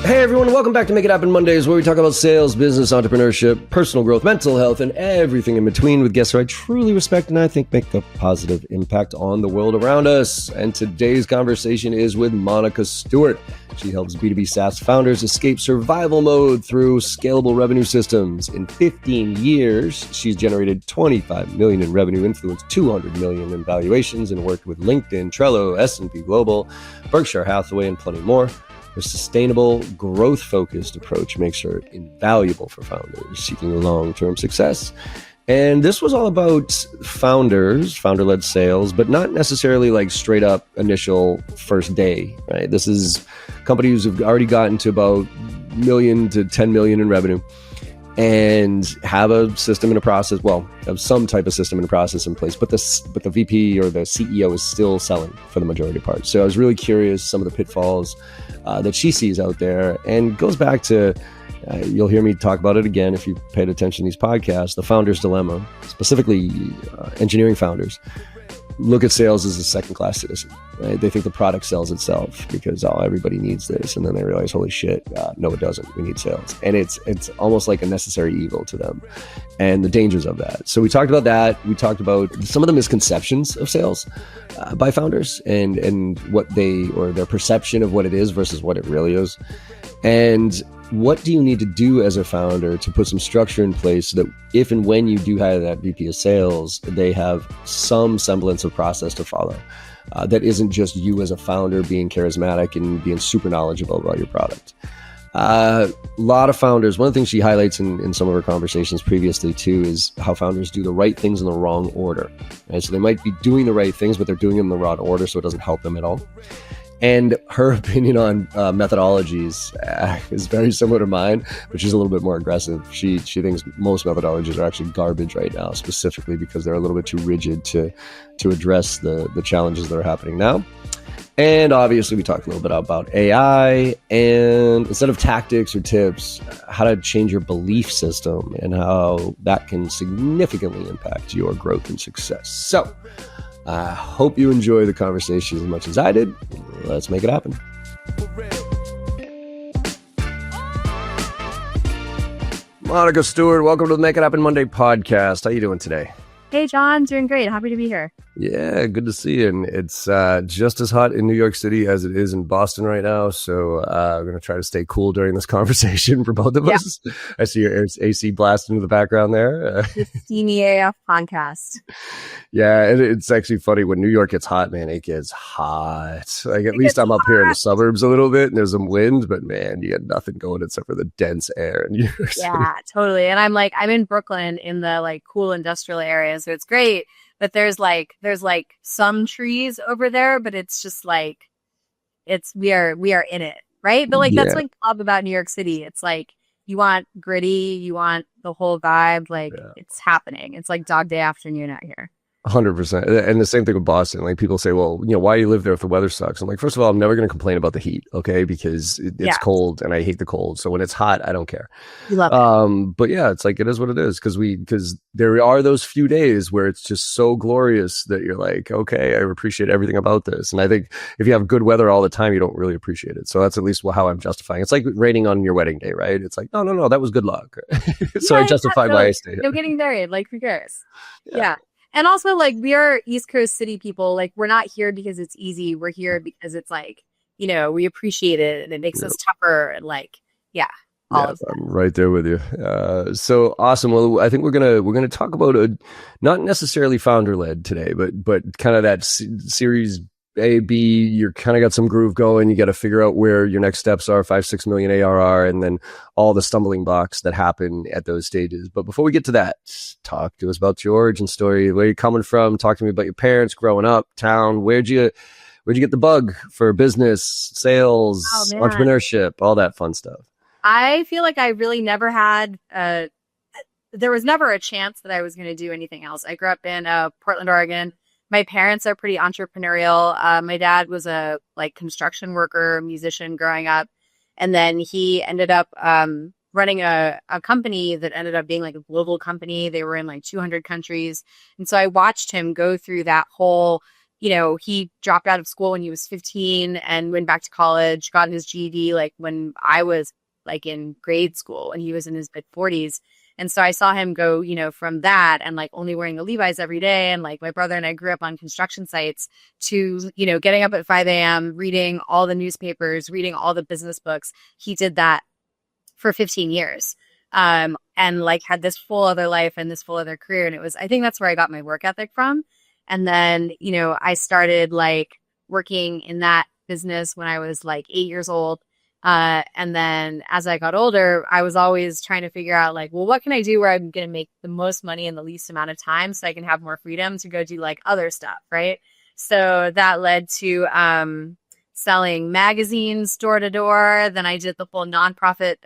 Hey everyone, welcome back to Make It Happen Mondays, where we talk about sales, business, entrepreneurship, personal growth, mental health, and everything in between with guests who I truly respect and I think make a positive impact on the world around us. And today's conversation is with Monica Stewart. She helps B2B SaaS founders escape survival mode through scalable revenue systems. In 15 years, she's generated $25 million in revenue, influenced $200 million in valuations, and worked with LinkedIn, Trello, S&P Global, Berkshire Hathaway, and plenty more. Her sustainable, growth-focused approach makes her invaluable for founders seeking long-term success. And this was all about founders, founder-led sales, but not necessarily like straight-up initial first day, right? This is companies who've already gotten to about $1 million to $10 million in revenue and have a system and a process, well, have some type of system and a process in place, but the VP or the CEO is still selling for the majority part. So I was really curious some of the pitfalls that she sees out there, and goes back to, you'll hear me talk about it again if you paid attention to these podcasts, the founder's dilemma, specifically engineering founders. Look at sales as a second-class citizen, right? They think the product sells itself because everybody needs this, and then they realize, holy shit, no, it doesn't. We need sales, and it's almost like a necessary evil to them, and the dangers of that. So we talked about that. We talked about some of the misconceptions of sales by founders, and what their perception of what it is versus what it really is, and what do you need to do as a founder to put some structure in place so that if and when you do hire that VP of sales, they have some semblance of process to follow that isn't just you as a founder being charismatic and being super knowledgeable about your product. A lot of founders, one of the things she highlights in some of her conversations previously too, is how founders do the right things in the wrong order. Right? So they might be doing the right things, but they're doing them in the wrong order, so it doesn't help them at all. And her opinion on methodologies is very similar to mine, but she's a little bit more aggressive. She thinks most methodologies are actually garbage right now, specifically because they're a little bit too rigid to address the challenges that are happening now. And obviously, we talked a little bit about AI, and instead of tactics or tips, how to change your belief system and how that can significantly impact your growth and success. So I hope you enjoy the conversation as much as I did. Let's make it happen. Monica Stewart, welcome to the Make It Happen Monday podcast. How you doing today? Hey, John, doing great. Happy to be here. Yeah, good to see you. And it's just as hot in New York City as it is in Boston right now. So I'm going to try to stay cool during this conversation for both of us. I see your AC blasting in the background there. The Steamy AF podcast. Yeah, it's actually funny. When New York gets hot, man, it gets hot. Like at least I'm up here in the suburbs a little bit and there's some wind, but man, you got nothing going except for the dense air in New York City. Yeah, totally. And I'm in Brooklyn in the like cool industrial area. So it's great. But there's some trees over there, but it's just like, we are in it, right? But that's like love about New York City. It's like, you want gritty, you want the whole vibe, It's happening. It's like dog day afternoon out here. 100%. And the same thing with Boston. Like people say, well, why do you live there if the weather sucks? I'm like, first of all, I'm never going to complain about the heat. Okay. Because it's cold and I hate the cold. So when it's hot, I don't care. You love it. But yeah, it's like, it is what it is. Because there are those few days where it's just so glorious that you're like, okay, I appreciate everything about this. And I think if you have good weather all the time, you don't really appreciate it. So that's at least how I'm justifying. It's like raining on your wedding day, right? It's like, no, that was good luck. So I justify why I stayed. No getting married, who cares? Yeah. And also, we are East Coast city people. We're not here because it's easy. We're here because it's we appreciate it and it makes us tougher and all of that. I'm right there with you. So awesome. Well, I think we're gonna talk about not necessarily founder led today, but kind of that series A, B, you're kind of got some groove going. You got to figure out where your next steps are, 5-6 million ARR, and then all the stumbling blocks that happen at those stages. But before we get to that, talk to us about your origin story. Where you're coming from? Talk to me about your parents, growing up, town. Where'd you get the bug for business, sales, entrepreneurship, all that fun stuff? I feel like I really never had there was never a chance that I was going to do anything else. I grew up in Portland, Oregon. My parents are pretty entrepreneurial. My dad was a construction worker, musician growing up. And then he ended up running a company that ended up being a global company. They were in 200 countries. And so I watched him go through that whole, he dropped out of school when he was 15 and went back to college, got his GED like when I was like in grade school and he was in his mid 40s. And so I saw him go, from that and like only wearing the Levi's every day. And like my brother and I grew up on construction sites to, getting up at 5 a.m., reading all the newspapers, reading all the business books. He did that for 15 years. And like had this full other life and this full other career. And I think that's where I got my work ethic from. And then, I started like working in that business when I was like 8 years old. And then as I got older, I was always trying to figure out like, well, what can I do where I'm going to make the most money in the least amount of time so I can have more freedom to go do like other stuff. Right. So that led to, selling magazines door to door. Then I did the full nonprofit,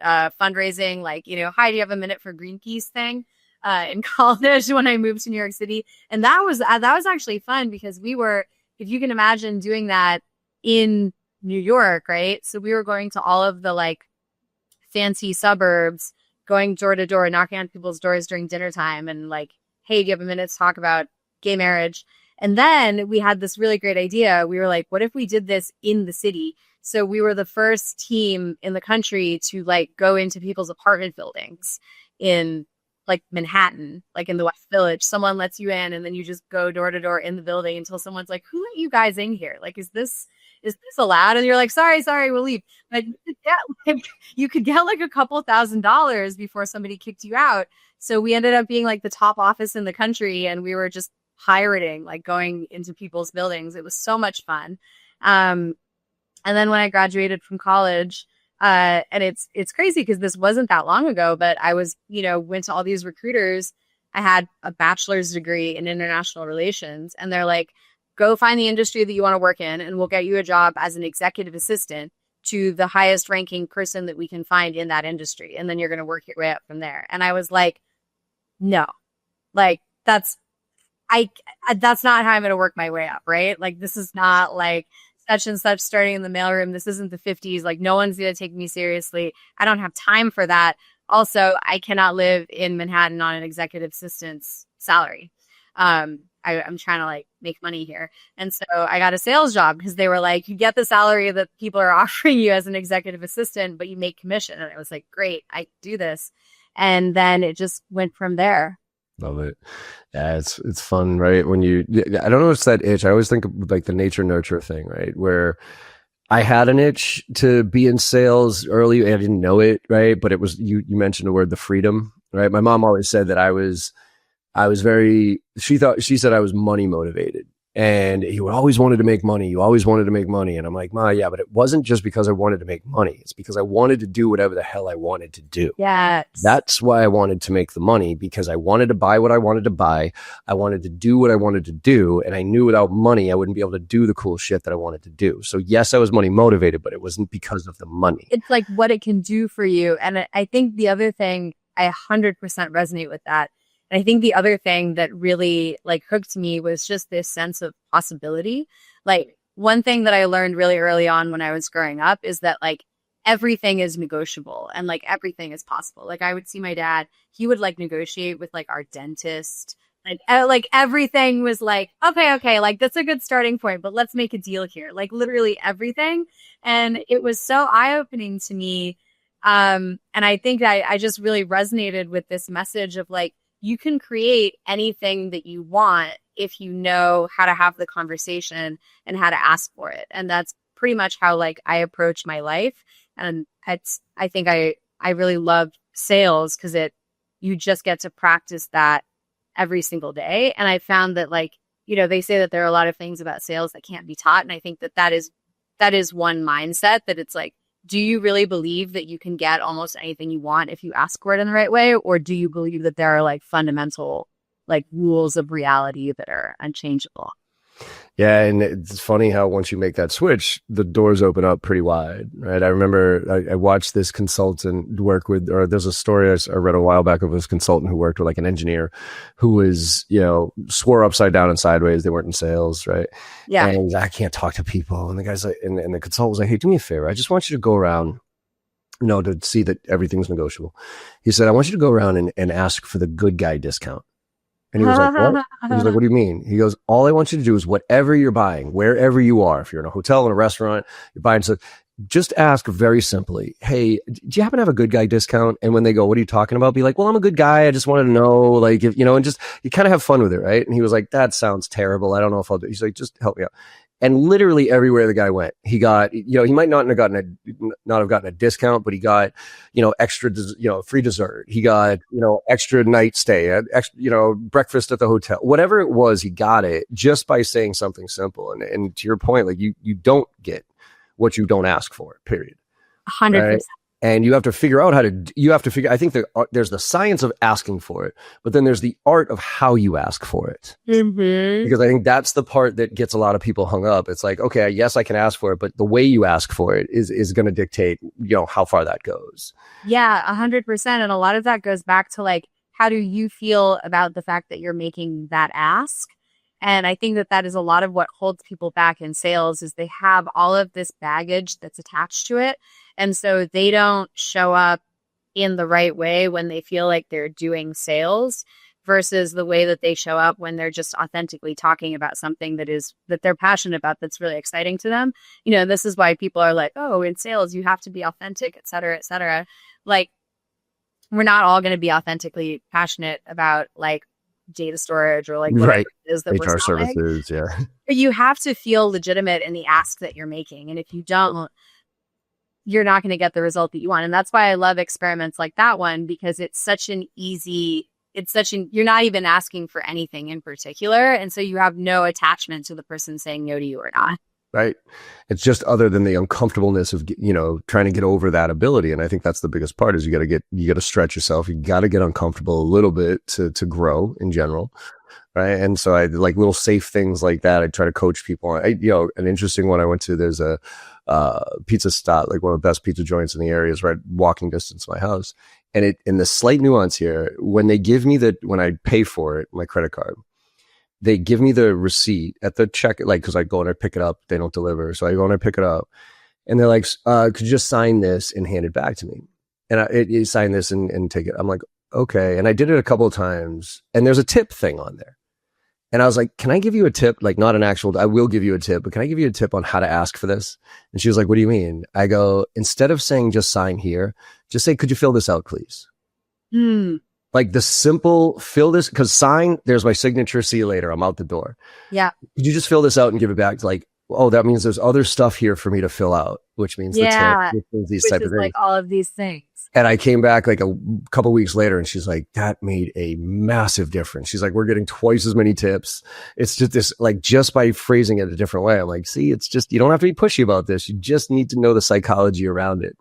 fundraising, like, hi, do you have a minute for Greenpeace thing, in college when I moved to New York City. And that was actually fun because if you can imagine doing that in New York, right? So we were going to all of the like fancy suburbs, going door to door, knocking on people's doors during dinner time and like, hey, do you have a minute to talk about gay marriage? And then we had this really great idea. We were like, what if we did this in the city? So we were the first team in the country to like go into people's apartment buildings in like Manhattan, like in the West Village. Someone lets you in and then you just go door to door in the building until someone's like, who let you guys in here? Like, is this allowed? And you're like, sorry, we'll leave. But you could get like a couple $1,000s before somebody kicked you out. So we ended up being like the top office in the country and we were just pirating, like going into people's buildings. It was so much fun. And then when I graduated from college, and it's crazy because this wasn't that long ago, but I was, went to all these recruiters. I had a bachelor's degree in international relations and they're like, go find the industry that you want to work in and we'll get you a job as an executive assistant to the highest ranking person that we can find in that industry. And then you're going to work your way up from there. And I was like, no, like that's not how I'm going to work my way up. Right. Like, this is not like such and such starting in the mailroom. This isn't the 50s. Like, no one's going to take me seriously. I don't have time for that. Also, I cannot live in Manhattan on an executive assistant's salary. I'm trying to like make money here. And so I got a sales job because they were like, you get the salary that people are offering you as an executive assistant, but you make commission. And I was like, great, I do this. And then it just went from there. Love it. Yeah, it's fun, right? When I don't know, it's that itch. I always think of like the nature nurture thing, right? Where I had an itch to be in sales early and I didn't know it, right? But it was, you mentioned the word, the freedom, right? My mom always said that I was she said I was money motivated. And you always wanted to make money. You always wanted to make money. And I'm like, Ma, yeah, but it wasn't just because I wanted to make money. It's because I wanted to do whatever the hell I wanted to do. Yes. That's why I wanted to make the money, because I wanted to buy what I wanted to buy. I wanted to do what I wanted to do. And I knew without money, I wouldn't be able to do the cool shit that I wanted to do. So yes, I was money motivated, but it wasn't because of the money. It's like what it can do for you. And I think the other thing, I 100% resonate with that. And I think the other thing that really like hooked me was just this sense of possibility. Like, one thing that I learned really early on when I was growing up is that like everything is negotiable and like everything is possible. Like, I would see my dad, he would like negotiate with like our dentist. And like everything was like, okay, like that's a good starting point, but let's make a deal here. Like literally everything. And it was so eye-opening to me. And I think I just really resonated with this message of like, you can create anything that you want if you know how to have the conversation and how to ask for it. And that's pretty much how like I approach my life. And I think I really love sales because you just get to practice that every single day. And I found that like, they say that there are a lot of things about sales that can't be taught. And I think that is one mindset, that it's like, do you really believe that you can get almost anything you want if you ask for it in the right way? Or do you believe that there are like fundamental like rules of reality that are unchangeable? Yeah. And it's funny how once you make that switch, the doors open up pretty wide, right? I remember I watched this consultant work with, or there's a story I read a while back of this consultant who worked with like an engineer who was, swore upside down and sideways. They weren't in sales, right? Yeah. And I can't talk to people. And the guy's like, and the consultant was like, hey, do me a favor. I just want you to go around, to see that everything's negotiable. He said, I want you to go around and ask for the good guy discount. And he was like, what? He was like, what do you mean? He goes, all I want you to do is whatever you're buying, wherever you are, if you're in a hotel, in a restaurant, you're buying stuff, just ask very simply, hey, do you happen to have a good guy discount? And when they go, what are you talking about? Be like, well, I'm a good guy. I just want to know, like, if, and just, you kind of have fun with it, right? And he was like, that sounds terrible. I don't know if I'll do it. He's like, just help me out. And literally everywhere the guy went, he got, he might not have gotten a discount, but he got, extra, free dessert. He got, extra night stay, extra, breakfast at the hotel, whatever it was, he got it just by saying something simple. And to your point, like you don't get what you don't ask for, period. 100%. Right? And you have to figure out I think there's the science of asking for it, but then there's the art of how you ask for it. Mm-hmm. Because I think that's the part that gets a lot of people hung up. It's like, okay, yes, I can ask for it, but the way you ask for it is going to dictate, how far that goes. Yeah, 100%. And a lot of that goes back to like, how do you feel about the fact that you're making that ask? And I think that is a lot of what holds people back in sales is they have all of this baggage that's attached to it. And so they don't show up in the right way when they feel like they're doing sales versus the way that they show up when they're just authentically talking about something that they're passionate about, that's really exciting to them. This is why people are like, oh, in sales, you have to be authentic, et cetera, et cetera. Like, we're not all going to be authentically passionate about like data storage or like whatever it is that HR we're selling. services, yeah. But you have to feel legitimate in the ask that you're making. And if you don't, you're not going to get the result that you want. And that's why I love experiments like that one, because you're not even asking for anything in particular. And so you have no attachment to the person saying no to you or not. Right. It's just other than the uncomfortableness of, trying to get over that ability. And I think that's the biggest part is you got to stretch yourself. You got to get uncomfortable a little bit to grow in general. Right. And so I like little safe things like that. I try to coach people on. An interesting one I went to, there's a pizza stop, like one of the best pizza joints in the area is right walking distance to my house. And in the slight nuance here, when I pay for it, my credit card, they give me the receipt at the check, like, cause I go in there, pick it up, they don't deliver. So I go in there, pick it up and they're like, could you just sign this and hand it back to me? And you sign this and take it. I'm like, okay. And I did it a couple of times and there's a tip thing on there. And I was like, can I give you a tip? Like not an actual, I will give you a tip, but can I give you a tip on how to ask for this? And she was like, what do you mean? I go, instead of saying just sign here, just say, could you fill this out, please? Like the simple fill this, because sign, there's my signature, see you later, I'm out the door. Yeah. Could you just fill this out and give it back? Like, oh, that means there's other stuff here for me to fill out, which means the tip, which means these type of things. Like all of these things. And I came back like a couple weeks later and she's like, that made a massive difference. She's like, we're getting twice as many tips. It's just this, like, just by phrasing it a different way. I'm like, see, it's just, you don't have to be pushy about this. You just need to know the psychology around it.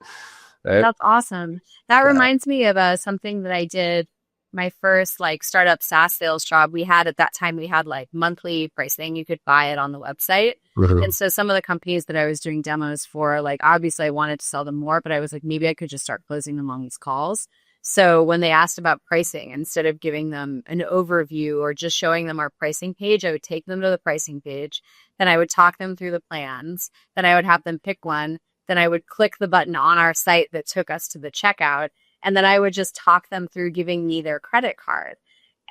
Right? That's awesome. That reminds me of something that I did. My first like startup SaaS sales job, at that time we had like monthly pricing. You could buy it on the website. Mm-hmm. And so some of the companies that I was doing demos for, like obviously I wanted to sell them more, but I was like, maybe I could just start closing them on these calls. So when they asked about pricing, instead of giving them an overview or just showing them our pricing page, I would take them to the pricing page. Then I would talk them through the plans. Then I would have them pick one. Then I would click the button on our site that took us to the checkout. And then I would just talk them through giving me their credit card.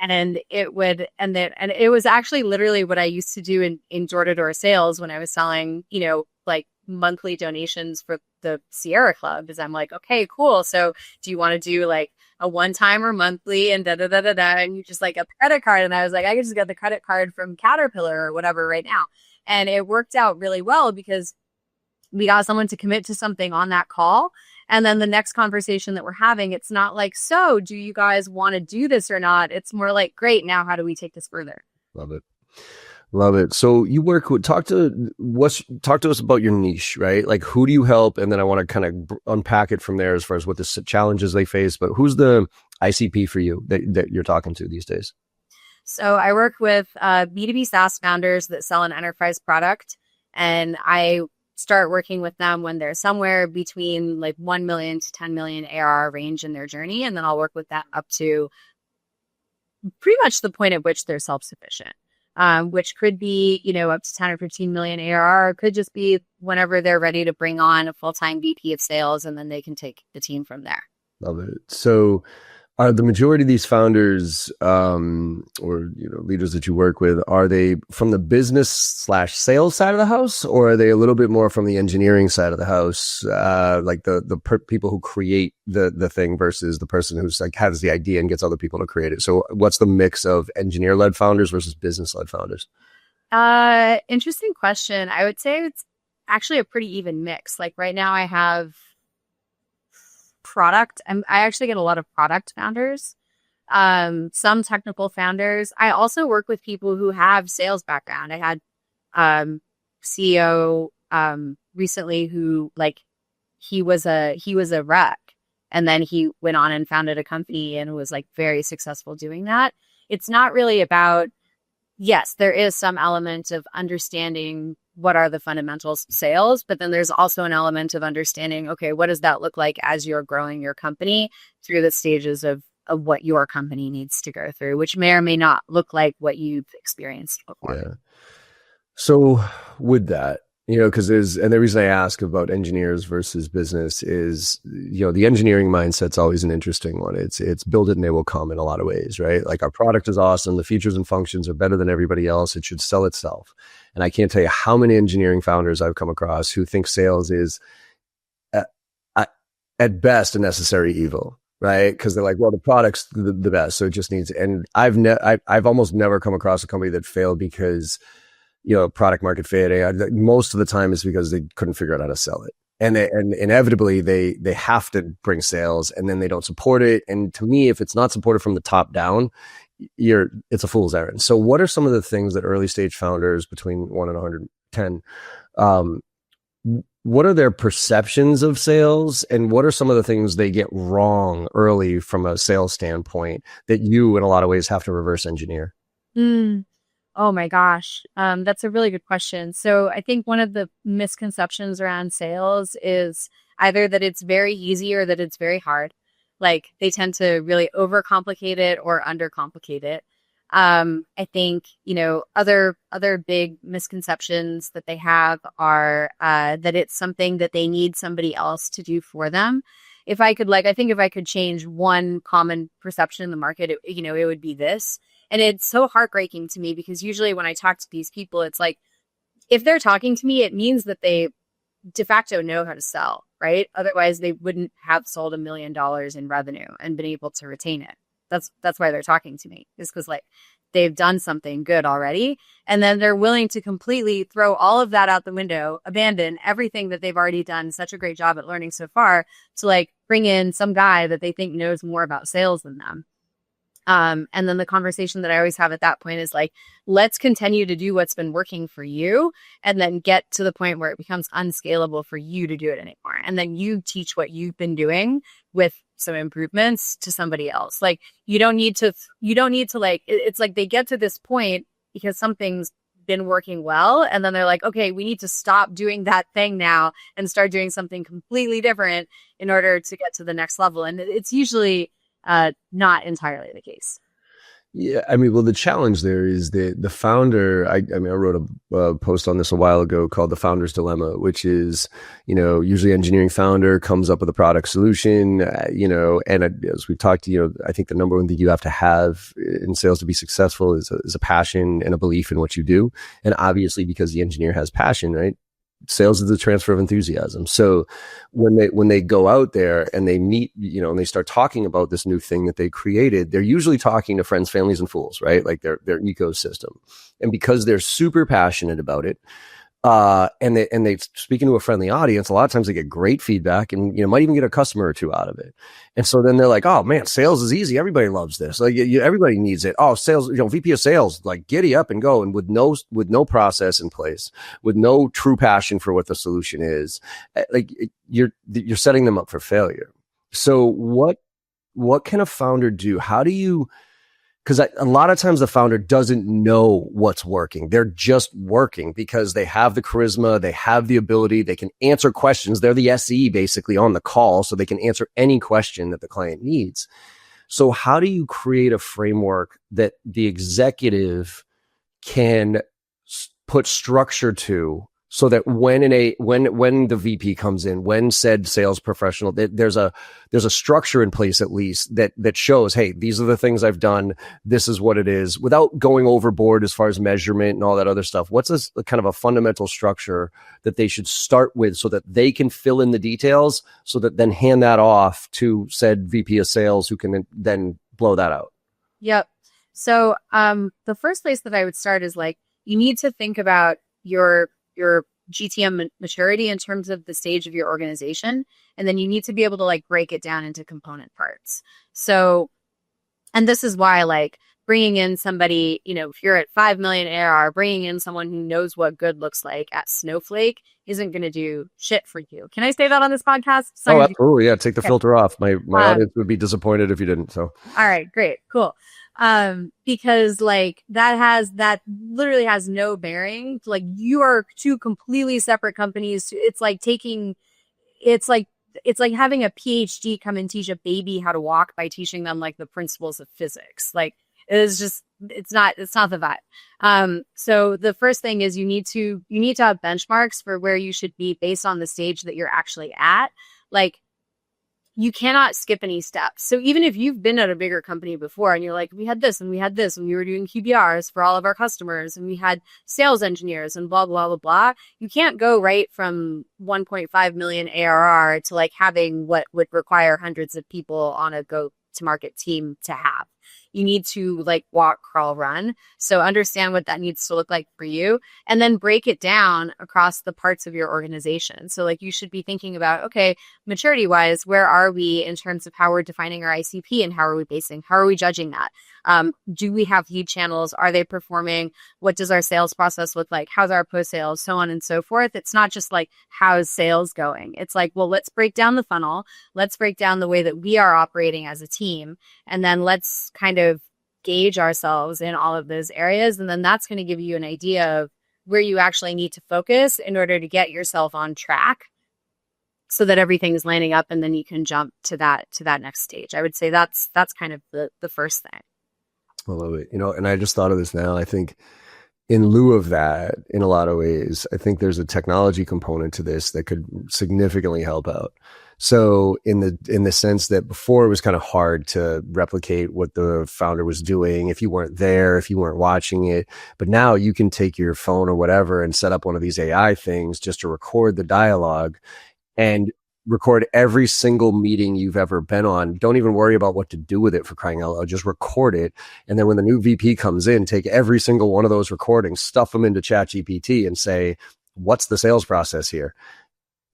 And it was actually literally what I used to do in door-to-door sales when I was selling, like monthly donations for the Sierra Club. Is I'm like, okay, cool. So do you want to do like a one-time or monthly and da-da-da-da-da, and you just like a credit card? And I was like, I could just get the credit card from Caterpillar or whatever right now. And it worked out really well because we got someone to commit to something on that call. And then the next conversation that we're having, it's not like, so do you guys want to do this or not? It's more like, great, now how do we take this further? Love it. Love it. So you work with, talk to us about your niche, right? Like who do you help? And then I want to kind of unpack it from there as far as what the challenges they face, but who's the ICP for you that you're talking to these days? So I work with B2B SaaS founders that sell an enterprise product, and I start working with them when they're somewhere between like 1 million to 10 million ARR range in their journey. And then I'll work with that up to pretty much the point at which they're self-sufficient, which could be, up to 10 or 15 million ARR. It could just be whenever they're ready to bring on a full-time VP of sales, and then they can take the team from there. Love it. So Are the majority of these founders, or leaders that you work with, are they from the business/sales side of the house, or are they a little bit more from the engineering side of the house, like the people who create the thing versus the person who's like has the idea and gets other people to create it? So, what's the mix of engineer-led founders versus business-led founders? Interesting question. I would say it's actually a pretty even mix. Like right now, I have product. I actually get a lot of product founders, some technical founders. I also work with people who have sales background. I had CEO recently who like he was a rec, and then he went on and founded a company and was like very successful doing that. It's not really about, yes, there is some element of understanding what are the fundamentals of sales, but then there's also an element of understanding, okay, what does that look like as you're growing your company through the stages of what your company needs to go through, which may or may not look like what you've experienced before. Yeah. So with that, because and the reason I ask about engineers versus business is, the engineering mindset's always an interesting one. It's build it and they will come in a lot of ways, right? Like our product is awesome. The features and functions are better than everybody else. It should sell itself. And I can't tell you how many engineering founders I've come across who think sales is at best a necessary evil, right? Because they're like, well, the product's the best, so it just needs. And I've almost never come across a company that failed because product market fit. Most of the time is because they couldn't figure out how to sell it. And inevitably they have to bring sales, and then they don't support it. And to me, if it's not supported from the top down, it's a fool's errand. So what are some of the things that early stage founders between 1 and 110, what are their perceptions of sales, and what are some of the things they get wrong early from a sales standpoint that you in a lot of ways have to reverse engineer? Oh my gosh. That's a really good question. So I think one of the misconceptions around sales is either that it's very easy or that it's very hard. Like they tend to really overcomplicate it or undercomplicate it. I think, other big misconceptions that they have are that it's something that they need somebody else to do for them. I think if I could change one common perception in the market, it would be this. And it's so heartbreaking to me because usually when I talk to these people, it's like, if they're talking to me, it means that they de facto know how to sell, right? Otherwise, they wouldn't have sold $1 million in revenue and been able to retain it. That's why they're talking to me, is because like they've done something good already. And then they're willing to completely throw all of that out the window, abandon everything that they've already done such a great job at learning so far to like bring in some guy that they think knows more about sales than them. And then the conversation that I always have at that point is like, let's continue to do what's been working for you and then get to the point where it becomes unscalable for you to do it anymore. And then you teach what you've been doing with some improvements to somebody else. Like you don't need to like, it's like they get to this point because something's been working well. And then they're like, okay, we need to stop doing that thing now and start doing something completely different in order to get to the next level. And it's usually not entirely the case. Yeah, I mean, well, the challenge there is the founder. I wrote a post on this a while ago called "The Founder's Dilemma," which is, usually engineering founder comes up with a product solution, and as we talked to, I think the number one thing you have to have in sales to be successful is a passion and a belief in what you do, and obviously because the engineer has passion, right? Sales is the transfer of enthusiasm. So when they go out there and they meet, and they start talking about this new thing that they created, they're usually talking to friends, families, and fools, right? Like their ecosystem. And because they're super passionate about it, and they speaking to a friendly audience, a lot of times they get great feedback and, might even get a customer or two out of it. And so then they're like, oh man, sales is easy. Everybody loves this. Like everybody needs it. Oh, sales, VP of sales, like giddy up and go. And with no process in place, with no true passion for what the solution is, like you're setting them up for failure. So what can a founder do? How do you, because a lot of times the founder doesn't know what's working. They're just working because they have the charisma, they have the ability, they can answer questions. They're the SE basically on the call, so they can answer any question that the client needs. So how do you create a framework that the executive can put structure to so that when the VP comes in, when said sales professional, there's a structure in place at least that shows, hey, these are the things I've done. This is what it is, without going overboard as far as measurement and all that other stuff. What's a kind of a fundamental structure that they should start with so that they can fill in the details, so that then hand that off to said VP of sales who can then blow that out? Yep. So the first place that I would start is like, you need to think about your GTM maturity in terms of the stage of your organization. And then you need to be able to like break it down into component parts. So, and this is why like bringing in somebody, if you're at 5 million ARR, bringing in someone who knows what good looks like at Snowflake isn't going to do shit for you. Can I say that on this podcast? Oh, absolutely. Yeah. Take the filter off. My audience would be disappointed if you didn't. So, all right, great. Cool. Because like that literally has no bearing. Like, you are two completely separate companies. It's like having a PhD come and teach a baby how to walk by teaching them like the principles of physics. Like, it's not the vibe. So the first thing is you need to have benchmarks for where you should be based on the stage that you're actually at. Like, you cannot skip any steps. So even if you've been at a bigger company before and you're like, we had this and we had this and we were doing QBRs for all of our customers and we had sales engineers and blah, blah, blah, blah, you can't go right from 1.5 million ARR to like having what would require hundreds of people on a go-to-market team to have. You need to like walk, crawl, run. So understand what that needs to look like for you, and then break it down across the parts of your organization. So like, you should be thinking about, okay, maturity wise, where are we in terms of how we're defining our ICP and how are we judging that? Do we have lead channels? Are they performing? What does our sales process look like? How's our post sales? So on and so forth. It's not just like, how's sales going? It's like, well, let's break down the funnel. Let's break down the way that we are operating as a team. And then let's kind of gauge ourselves in all of those areas. And then that's going to give you an idea of where you actually need to focus in order to get yourself on track so that everything is lining up, and then you can jump to that next stage. I would say that's kind of the first thing. I love it. And I just thought of this now. I think in lieu of that, in a lot of ways, I think there's a technology component to this that could significantly help out. So in the sense that before it was kind of hard to replicate what the founder was doing if you weren't there, if you weren't watching it. But now you can take your phone or whatever and set up one of these AI things just to record the dialogue and record every single meeting you've ever been on. Don't even worry about what to do with it, for crying out loud. Just record it. And then when the new VP comes in, take every single one of those recordings, stuff them into ChatGPT and say, what's the sales process here?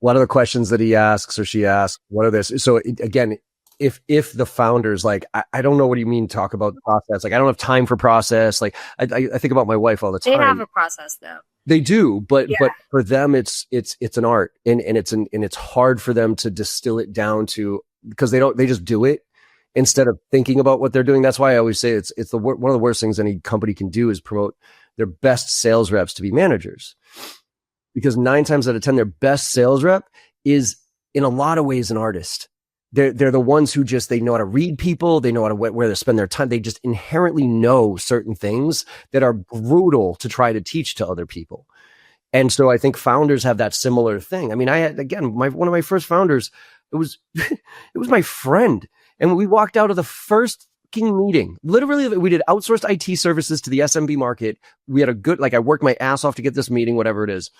What are the questions that he asks or she asks? What are this? So again, if the founder's like, I don't know what you mean, talk about the process. Like, I don't have time for process. Like, I think about my wife all the time. They have a process though. They do, but for them, it's an art, and it's hard for them to distill it down to, because they just do it instead of thinking about what they're doing. That's why I always say it's one of the worst things any company can do is promote their best sales reps to be managers, because 9 times out of 10, their best sales rep is in a lot of ways an artist. They're the ones who they know how to read people. They know how to where to spend their time. They just inherently know certain things that are brutal to try to teach to other people. And so I think founders have that similar thing. I mean, I had, again, one of my first founders, it was my friend. And we walked out of the first meeting. Literally, we did outsourced IT services to the SMB market. We had a good, I worked my ass off to get this meeting, whatever it is.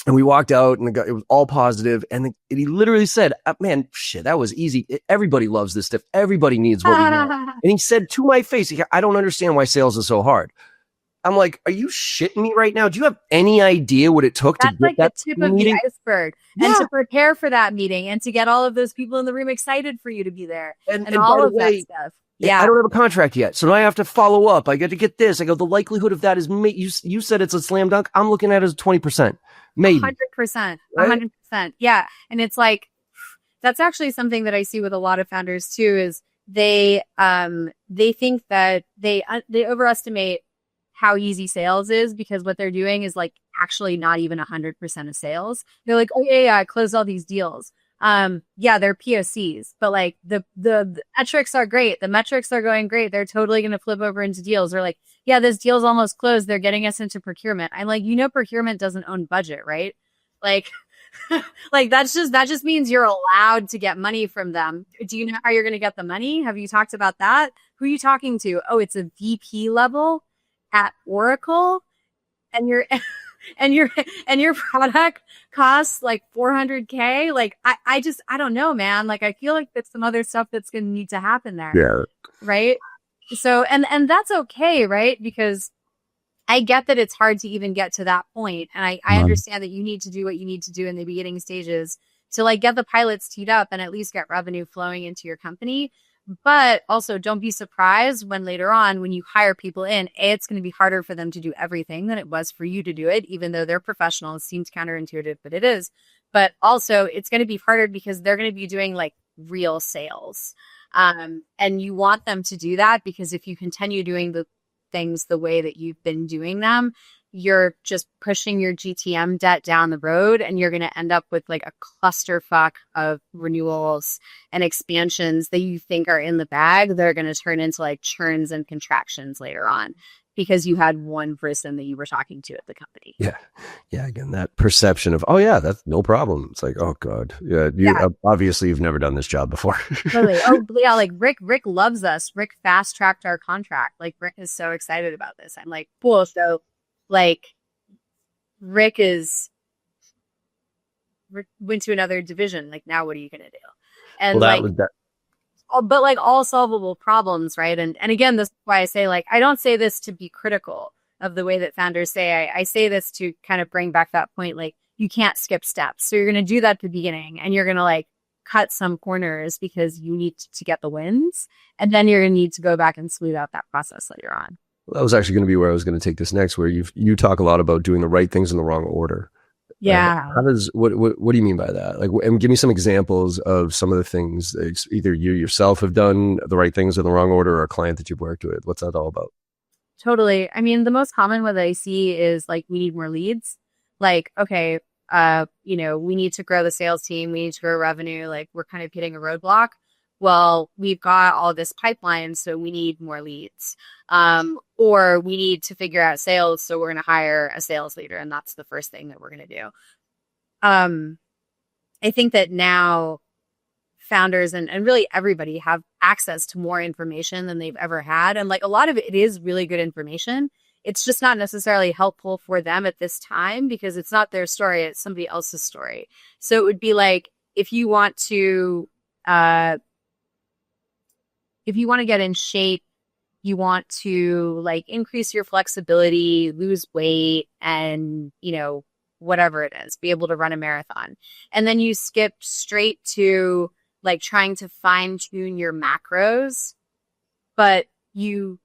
And we walked out and it was all positive. And he literally said, man, shit, that was easy. Everybody loves this stuff. Everybody needs what we know. And he said to my face, I don't understand why sales is so hard. I'm like, are you shitting me right now? Do you have any idea what it took to get like that the tip meeting? Of the iceberg, and to prepare for that meeting and to get all of those people in the room excited for you to be there and all of that stuff. Yeah. I don't have a contract yet, so now I have to follow up. I got to get this. I go, the likelihood of that is, you said it's a slam dunk. I'm looking at it as 20%, maybe 100%, 100%. Yeah. And it's like, that's actually something that I see with a lot of founders too, is they think that they overestimate how easy sales is, because what they're doing is actually not even 100% of sales. They're like, oh yeah, I closed all these deals. Yeah, they're POCs, but like the metrics are great. The metrics are going great. They're totally going to flip over into deals. They're like, yeah, this deal's almost closed. They're getting us into procurement. I'm like, procurement doesn't own budget, right? Like, like that just means you're allowed to get money from them. Do you know how you're going to get the money? Have you talked about that? Who are you talking to? Oh, it's a VP level at Oracle, and you're and your product costs like $400K. Like I don't know, man. Like I feel like that's some other stuff that's going to need to happen there. Yeah. Right. So, and that's okay. Right. Because I get that it's hard to even get to that point. And I understand that you need to do what you need to do in the beginning stages to like get the pilots teed up and at least get revenue flowing into your company. But also don't be surprised when later on, when you hire people in, it's going to be harder for them to do everything than it was for you to do it, even though they're professionals. Seems counterintuitive, but it is. But also it's going to be harder because they're going to be doing like real sales. And you want them to do that because if you continue doing the things the way that you've been doing them, you're just pushing your GTM debt down the road and you're going to end up with like a clusterfuck of renewals and expansions that you think are in the bag. They're going to turn into like churns and contractions later on because you had one person that you were talking to at the company. Yeah. Yeah. Again, that perception of, oh yeah, that's no problem. It's like, oh God. Yeah. Obviously you've never done this job before. Totally. Oh yeah. Like Rick loves us. Rick fast tracked our contract. Like Rick is so excited about this. I'm like, cool. So like Rick went to another division. Like now what are you going to do? And well, like, but like all solvable problems. Right. And again, this is why I say, like, I don't say this to be critical of the way that founders say. I say this to kind of bring back that point. Like you can't skip steps. So you're going to do that at the beginning and you're going to like cut some corners because you need to get the wins. And then you're going to need to go back and smooth out that process later on. Well, that was actually going to be where I was going to take this next, where you talk a lot about doing the right things in the wrong order. Yeah. What do you mean by that? Like, and give me some examples of some of the things that either you yourself have done the right things in the wrong order or a client that you've worked with. What's that all about? Totally. I mean, the most common one that I see is like, we need more leads. Like, okay, we need to grow the sales team. We need to grow revenue. Like we're kind of hitting a roadblock. Well, we've got all this pipeline, so we need more leads. Or we need to figure out sales, so we're going to hire a sales leader, and that's the first thing that we're going to do. I think that now founders and really everybody have access to more information than they've ever had. And like a lot of it is really good information. It's just not necessarily helpful for them at this time because it's not their story, it's somebody else's story. So it would be like, if you want to get in shape, you want to like increase your flexibility, lose weight, and, whatever it is, be able to run a marathon. And then you skip straight to like trying to fine tune your macros, but you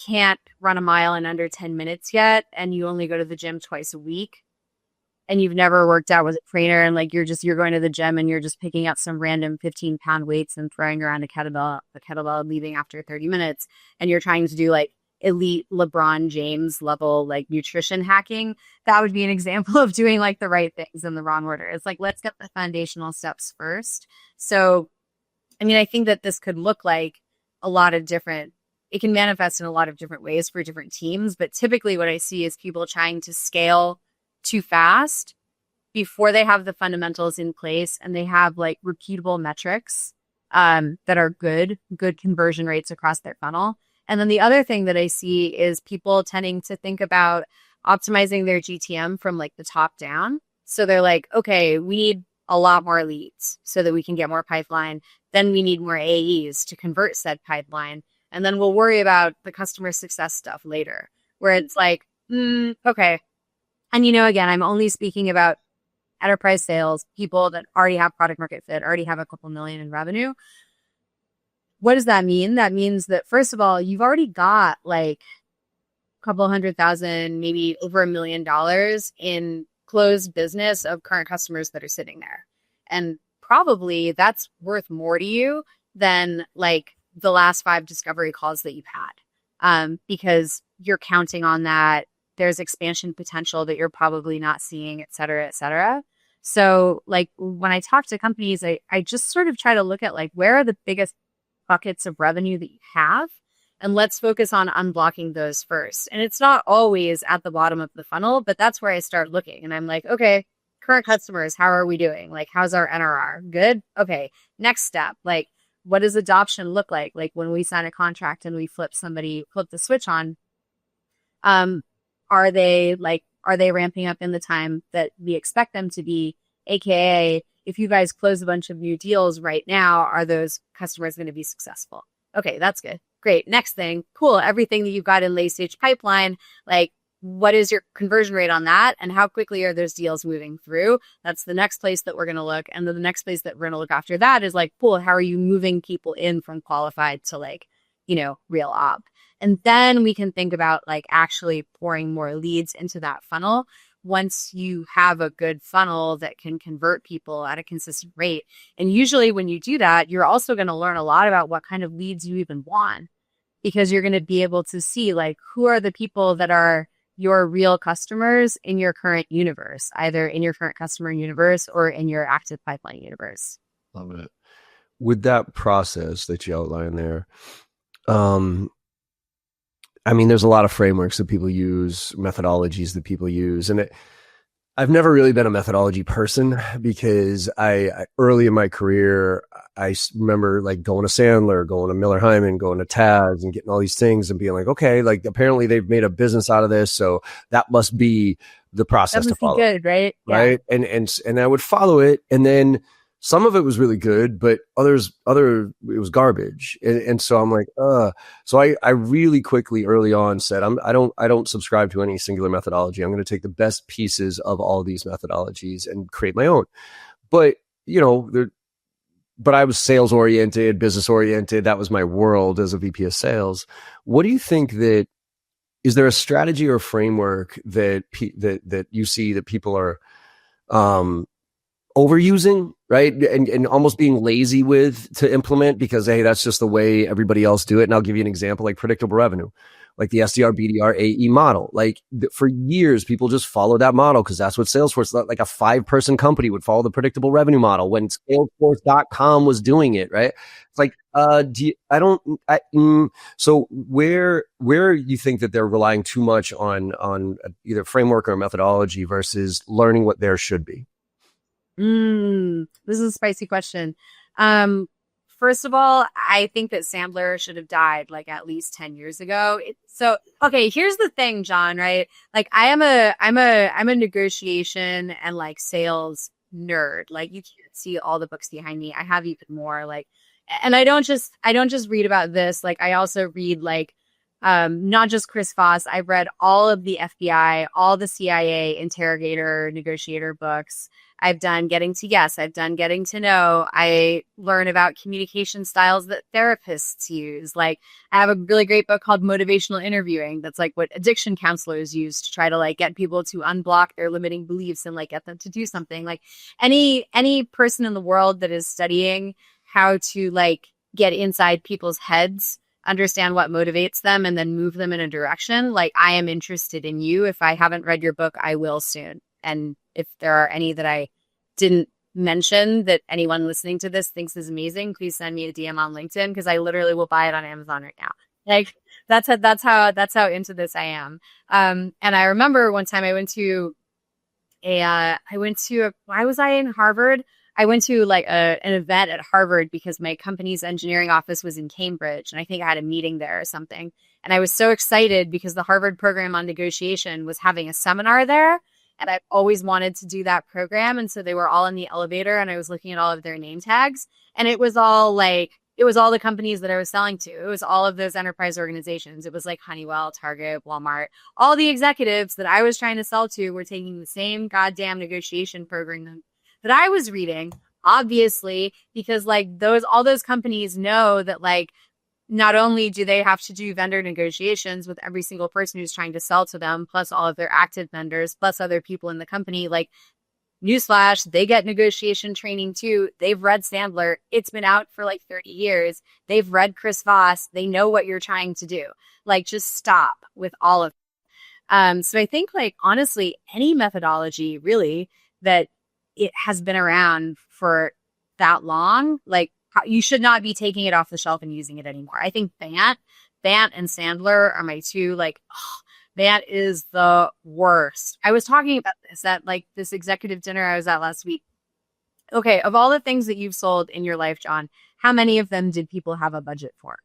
can't run a mile in under 10 minutes yet. And you only go to the gym twice a week. And you've never worked out with a trainer, and like you're going to the gym and you're just picking up some random 15-pound weights and throwing around a kettlebell and leaving after 30 minutes. And you're trying to do like elite LeBron James level like nutrition hacking. That would be an example of doing like the right things in the wrong order. It's like, let's get the foundational steps first. So, I mean, I think that this could look like it can manifest in a lot of different ways for different teams. But typically what I see is people trying to scale too fast before they have the fundamentals in place and they have like repeatable metrics that are good conversion rates across their funnel. And then the other thing that I see is people tending to think about optimizing their GTM from like the top down. So they're like, okay, we need a lot more leads so that we can get more pipeline. Then we need more AEs to convert said pipeline. And then we'll worry about the customer success stuff later, where it's like, okay. And, again, I'm only speaking about enterprise sales, people that already have product market fit, already have a couple million in revenue. What does that mean? That means that, first of all, you've already got like a couple $100,000, maybe over $1 million in closed business of current customers that are sitting there. And probably that's worth more to you than like the last 5 discovery calls that you've had, because you're counting on that. There's expansion potential that you're probably not seeing, et cetera, et cetera. So like when I talk to companies, I just sort of try to look at like, where are the biggest buckets of revenue that you have? And let's focus on unblocking those first. And it's not always at the bottom of the funnel, but that's where I start looking. And I'm like, okay, current customers, how are we doing? Like, how's our NRR? Good. Okay. Next step, like, what does adoption look like? Like when we sign a contract and we flip the switch on, um, are they ramping up in the time that we expect them to be? AKA, if you guys close a bunch of new deals right now, are those customers going to be successful? Okay, that's good. Great. Next thing, cool. Everything that you've got in late stage pipeline, like what is your conversion rate on that? And how quickly are those deals moving through? That's the next place that we're going to look. And then the next place that we're going to look after that is like, cool, how are you moving people in from qualified to like, real op? And then we can think about like actually pouring more leads into that funnel once you have a good funnel that can convert people at a consistent rate. And usually when you do that, you're also going to learn a lot about what kind of leads you even want, because you're going to be able to see like, who are the people that are your real customers in your current universe, either in your current customer universe or in your active pipeline universe. Love it. With that process that you outlined there, I mean, there's a lot of frameworks that people use, methodologies that people use, and I've never really been a methodology person because I early in my career, I remember like going to Sandler, going to Miller Hyman, going to Taz and getting all these things and being like, okay, like apparently they've made a business out of this. So that must be the process to follow. Good, right? Right. Yeah. And I would follow it. And then some of it was really good, but it was garbage. And so I'm like, so I really quickly early on said, I don't subscribe to any singular methodology. I'm going to take the best pieces of all these methodologies and create my own. But, but I was sales oriented, business oriented. That was my world as a VP of sales. What do you think is there a strategy or framework that you see that people are, overusing, right? And almost being lazy with to implement because, hey, that's just the way everybody else do it. And I'll give you an example, like predictable revenue, like the SDR, BDR, AE model. Like for years, people just follow that model because that's what Salesforce, like a 5-person company would follow the predictable revenue model when Salesforce.com was doing it, right? It's like, so where you think that they're relying too much on either framework or methodology versus learning what there should be? This is a spicy question. First of all, I think that Sandler should have died like at least 10 years ago. Okay, here's the thing, John, right? Like I'm a negotiation and like sales nerd. Like you can't see all the books behind me. I have even more like, and I don't just read about this. Like I also read like, not just Chris Voss. I've read all of the FBI, all the CIA interrogator, negotiator books. I've done Getting to Yes. I've done Getting to Know. I learn about communication styles that therapists use. Like I have a really great book called Motivational Interviewing. That's like what addiction counselors use to try to like get people to unblock their limiting beliefs and like get them to do something. Like any person in the world that is studying how to like get inside people's heads, understand what motivates them, and then move them in a direction. Like I am interested in you. If I haven't read your book, I will soon. And if there are any that I didn't mention that anyone listening to this thinks is amazing, please send me a DM on LinkedIn because I literally will buy it on Amazon right now. Like that's how into this I am. And I remember one time why was I in Harvard? I went to like an event at Harvard because my company's engineering office was in Cambridge. And I think I had a meeting there or something. And I was so excited because the Harvard program on negotiation was having a seminar there. And I've always wanted to do that program. And so they were all in the elevator and I was looking at all of their name tags. And it was all the companies that I was selling to. It was all of those enterprise organizations. It was like Honeywell, Target, Walmart. All the executives that I was trying to sell to were taking the same goddamn negotiation program that I was reading, obviously, because like all those companies know that like, not only do they have to do vendor negotiations with every single person who's trying to sell to them, plus all of their active vendors, plus other people in the company, like newsflash, they get negotiation training too. They've read Sandler. It's been out for like 30 years. They've read Chris Voss. They know what you're trying to do. Like just stop with all of it. So I think like honestly, any methodology really that it has been around for that long. Like, you should not be taking it off the shelf and using it anymore. I think Bant and Sandler are my two, like, Bant is the worst. I was talking about this at like this executive dinner I was at last week. Okay, of all the things that you've sold in your life, John, how many of them did people have a budget for?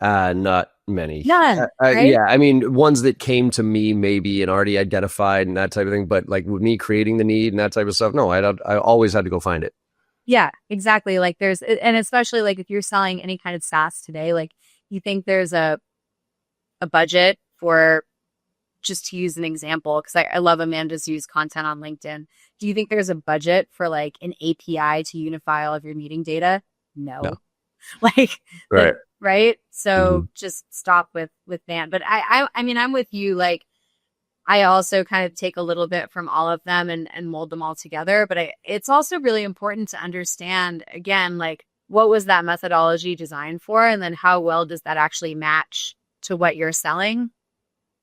Not many. None, right? Yeah, I mean, ones that came to me maybe and already identified and that type of thing. But like with me creating the need and that type of stuff, no, I always had to go find it. Yeah, exactly. Like and especially like if you're selling any kind of SaaS today, like you think there's a budget for, just to use an example, because I love Amanda's used content on LinkedIn. Do you think there's a budget for like an API to unify all of your meeting data? No. Like, right. Right. So just stop with Bant. But I mean, I'm with you. Like, I also kind of take a little bit from all of them and mold them all together. But it's also really important to understand, again, like, what was that methodology designed for? And then how well does that actually match to what you're selling?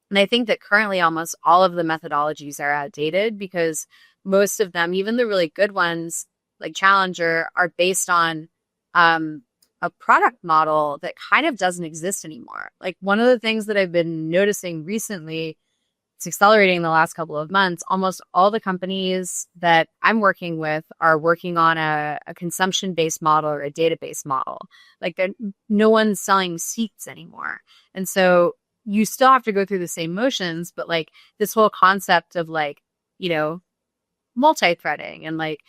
And I think that currently almost all of the methodologies are outdated, because most of them, even the really good ones like Challenger, are based on a product model that kind of doesn't exist anymore. Like, one of the things that I've been noticing recently, it's accelerating in the last couple of months, almost all the companies that I'm working with are working on a consumption-based model or a database model. Like, no one's selling seats anymore. And so you still have to go through the same motions, but like this whole concept of like, you know, multi-threading and like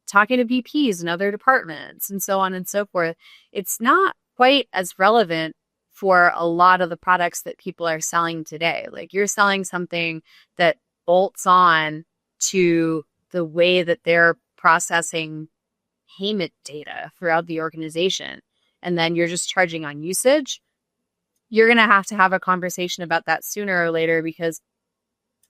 talking to VPs and other departments and so on and so forth, it's not quite as relevant for a lot of the products that people are selling today. Like, you're selling something that bolts on to the way that they're processing payment data throughout the organization, and then you're just charging on usage. You're going to have a conversation about that sooner or later, because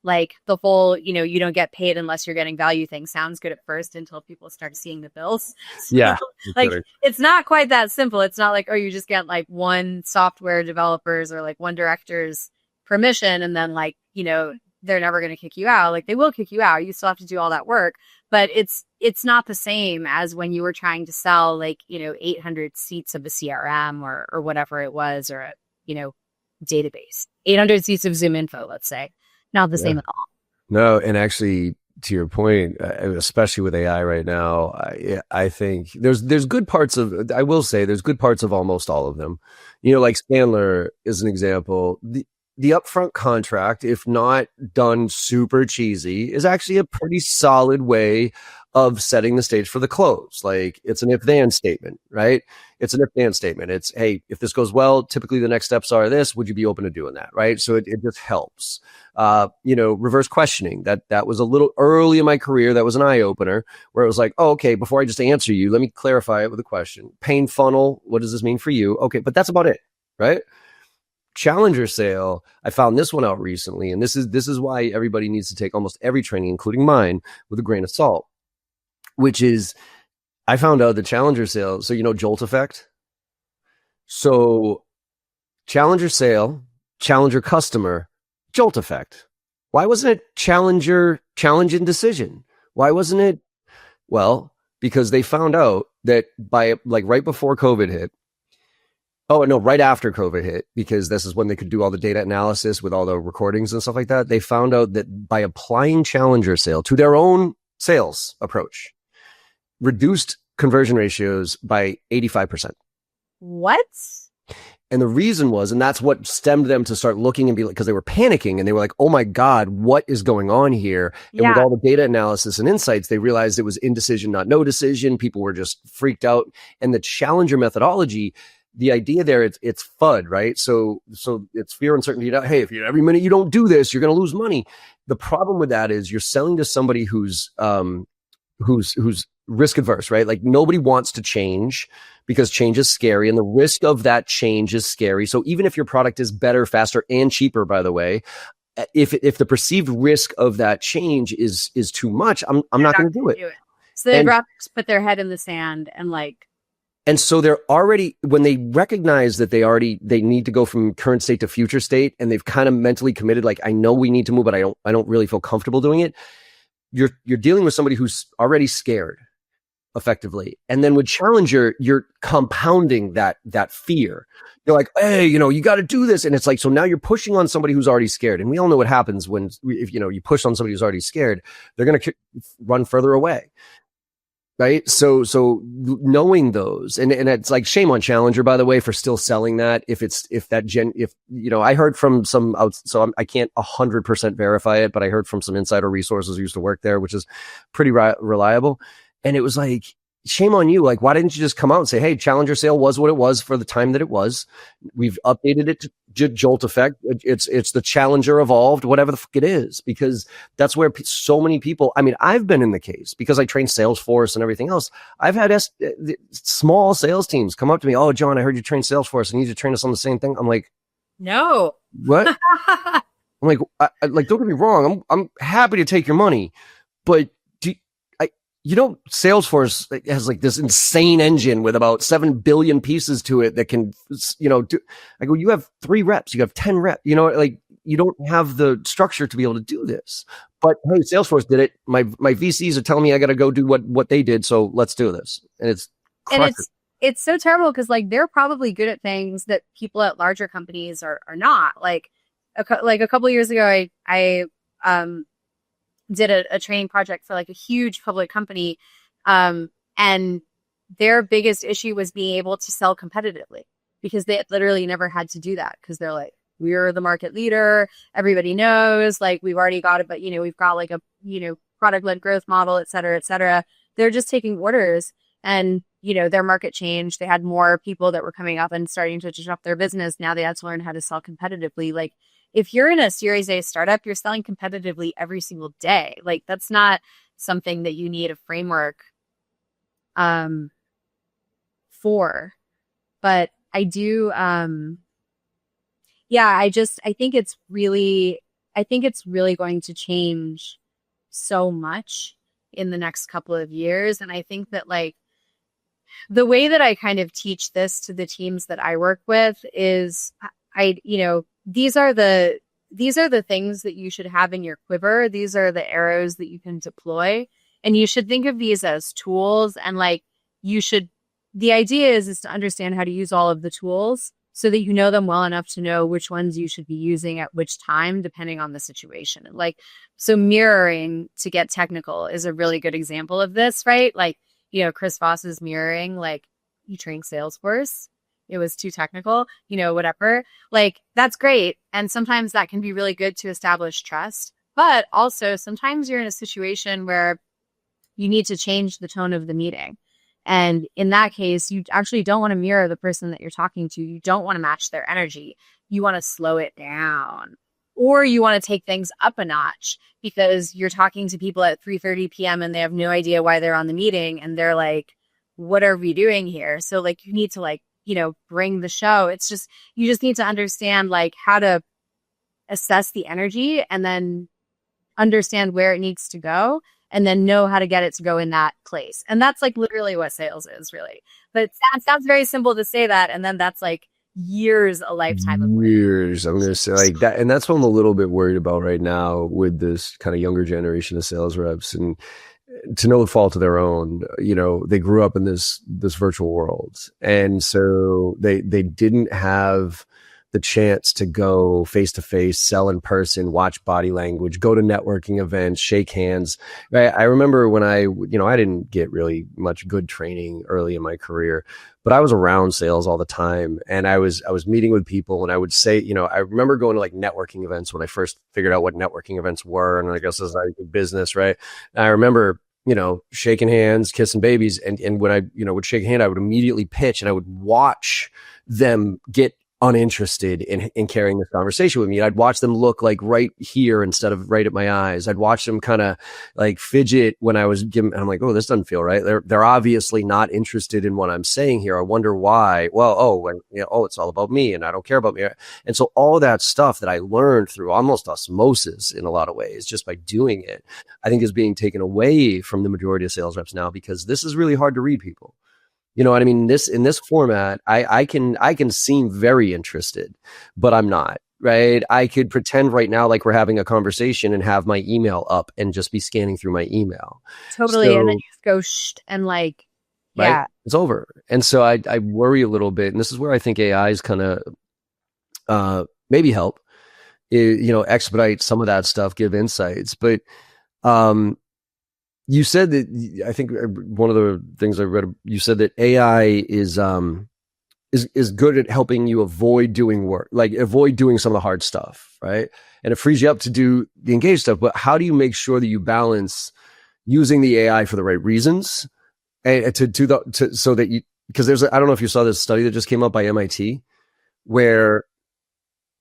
like the whole, you don't get paid unless you're getting value thing sounds good at first until people start seeing the bills. So, yeah. Like, it's not quite that simple. It's not like, oh, you just get like one software developer's or like one director's permission and then like, they're never going to kick you out. Like, they will kick you out. You still have to do all that work, but it's not the same as when you were trying to sell like, 800 seats of a CRM or whatever it was, or a, database, 800 seats of Zoom Info, let's say. Not the same at all. No, and actually, to your point, especially with AI right now, I think there's good parts of. I will say there's good parts of almost all of them. Like Sandler is an example. The upfront contract, if not done super cheesy, is actually a pretty solid way of setting the stage for the close. Like, it's an if-then statement, right? It's an if-then statement. It's, hey, if this goes well, typically the next steps are this. Would you be open to doing that, right? So it just helps. Reverse questioning. That was a little early in my career. That was an eye-opener where it was like, oh, okay, before I just answer you, let me clarify it with a question. Pain funnel. What does this mean for you? Okay, but that's about it, right? Challenger sale, I found this one out recently, and this is why everybody needs to take almost every training, including mine, with a grain of salt, which is, I found out the Challenger sale, so Jolt effect. So Challenger sale, Challenger customer, Jolt effect. Why wasn't it Challenger challenge and decision? Why wasn't it? Well, because they found out that by like right before COVID hit, oh, no, right after COVID hit, because this is when they could do all the data analysis with all the recordings and stuff like that. They found out that by applying Challenger sale to their own sales approach, reduced conversion ratios by 85%. What? And the reason was, and that's what stemmed them to start looking and be like, because they were panicking and they were like, oh my God, what is going on here? And with all the data analysis and insights, they realized it was indecision, not no decision. People were just freaked out. And the Challenger methodology, the idea there, it's FUD, right? So it's fear, uncertainty. Hey, if every minute you don't do this, you're going to lose money. The problem with that is you're selling to somebody who's risk adverse, right? Like, nobody wants to change because change is scary, and the risk of that change is scary. So even if your product is better, faster, and cheaper, by the way, if the perceived risk of that change is too much, I'm not going to do it. So they'd rather put their head in the sand and like. And so they're already, when they recognize that they need to go from current state to future state, and they've kind of mentally committed, like, I know we need to move, but I don't really feel comfortable doing it. you're dealing with somebody who's already scared effectively. And then with challenger, you're compounding that fear. You're like, hey, you got to do this. And it's like, so now you're pushing on somebody who's already scared. And we all know what happens when, if you push on somebody who's already scared, they're going to run further away. Right. So knowing those, and it's like, shame on challenger, by the way, for still selling that. I heard from some I can't 100% verify it, but I heard from some insider resources who used to work there, which is pretty reliable. And it was like, shame on you. Like, why didn't you just come out and say, hey, challenger sale was what it was for the time that it was. We've updated it to Jolt effect. It's the challenger evolved, whatever the fuck it is, because that's where so many people, I mean, I've been in the case because I train Salesforce and everything else. I've had small sales teams come up to me. Oh, John, I heard you train Salesforce. I need you to train us on the same thing. I'm like, no, what? I'm like, don't get me wrong. I'm happy to take your money, but Salesforce has like this insane engine with about 7 billion pieces to it that can, do. I go, you have 3 reps, you have 10 reps, like you don't have the structure to be able to do this. But hey, Salesforce did it. My VCs are telling me I got to go do what they did. So let's do this. And it's so terrible because like they're probably good at things that people at larger companies are not. Like a couple of years ago, I did a training project for like a huge public company. And their biggest issue was being able to sell competitively because they literally never had to do that because they're like, we're the market leader. Everybody knows, like we've already got it, but we've got like a, product-led growth model, et cetera, et cetera. They're just taking orders and, their market changed. They had more people that were coming up and starting to disrupt their business. Now they had to learn how to sell competitively. Like, if you're in a Series A startup, you're selling competitively every single day. Like that's not something that you need a framework for. But I do I think it's really going to change so much in the next couple of years. And I think that like the way that I kind of teach this to the teams that I work with is these are the things that you should have in your quiver. These are the arrows that you can deploy. And you should think of these as tools. And like the idea is to understand how to use all of the tools so that you know them well enough to know which ones you should be using at which time, depending on the situation. And like, so mirroring, to get technical, is a really good example of this, right? Like, Chris Voss's mirroring, like you train Salesforce. It was too technical, whatever. Like, that's great. And sometimes that can be really good to establish trust. But also sometimes you're in a situation where you need to change the tone of the meeting. And in that case, you actually don't want to mirror the person that you're talking to. You don't want to match their energy. You want to slow it down. Or you want to take things up a notch because you're talking to people at 3:30 p.m. and they have no idea why they're on the meeting. And they're like, what are we doing here? So like, you need to like, bring the show. It's just, you just need to understand like how to assess the energy and then understand where it needs to go and then know how to get it to go in that place. And that's like literally what sales is, really. But it sounds very simple to say that. And then that's like a lifetime of years. I'm going to say like that. And that's what I'm a little bit worried about right now with this kind of younger generation of sales reps. And to no fault of their own, they grew up in this virtual world. And so they didn't have the chance to go face to face, sell in person, watch body language, go to networking events, shake hands. Right? I remember when I didn't get really much good training early in my career, but I was around sales all the time. And I was meeting with people and I would say, I remember going to like networking events when I first figured out what networking events were. And I guess it's like a business, right? And I remember, shaking hands, kissing babies. And when I, would shake a hand, I would immediately pitch and I would watch them get uninterested in carrying this conversation with me. I'd watch them look like right here instead of right at my eyes. I'd watch them kind of like fidget when I was giving, and I'm like, oh, this doesn't feel right. They're obviously not interested in what I'm saying here. I wonder why. Well, it's all about me and I don't care about me. And so all that stuff that I learned through almost osmosis in a lot of ways, just by doing it, I think is being taken away from the majority of sales reps now because this is really hard to read people. You know what I mean? In this format, I can seem very interested, but I'm not. right? I could pretend right now like we're having a conversation and have my email up and just be scanning through my email. Totally. And then So, you go shh and like, right, yeah, it's over. And so I worry a little bit, and this is where I think AI is kind of maybe help, expedite some of that stuff, give insights. But um, you said that, I think one of the things I read, you said that AI is good at helping you avoid doing work, like avoid doing some of the hard stuff, right? And it frees you up to do the engaged stuff. But how do you make sure that you balance using the AI for the right reasons and so that you, because I don't know if you saw this study that just came up by MIT where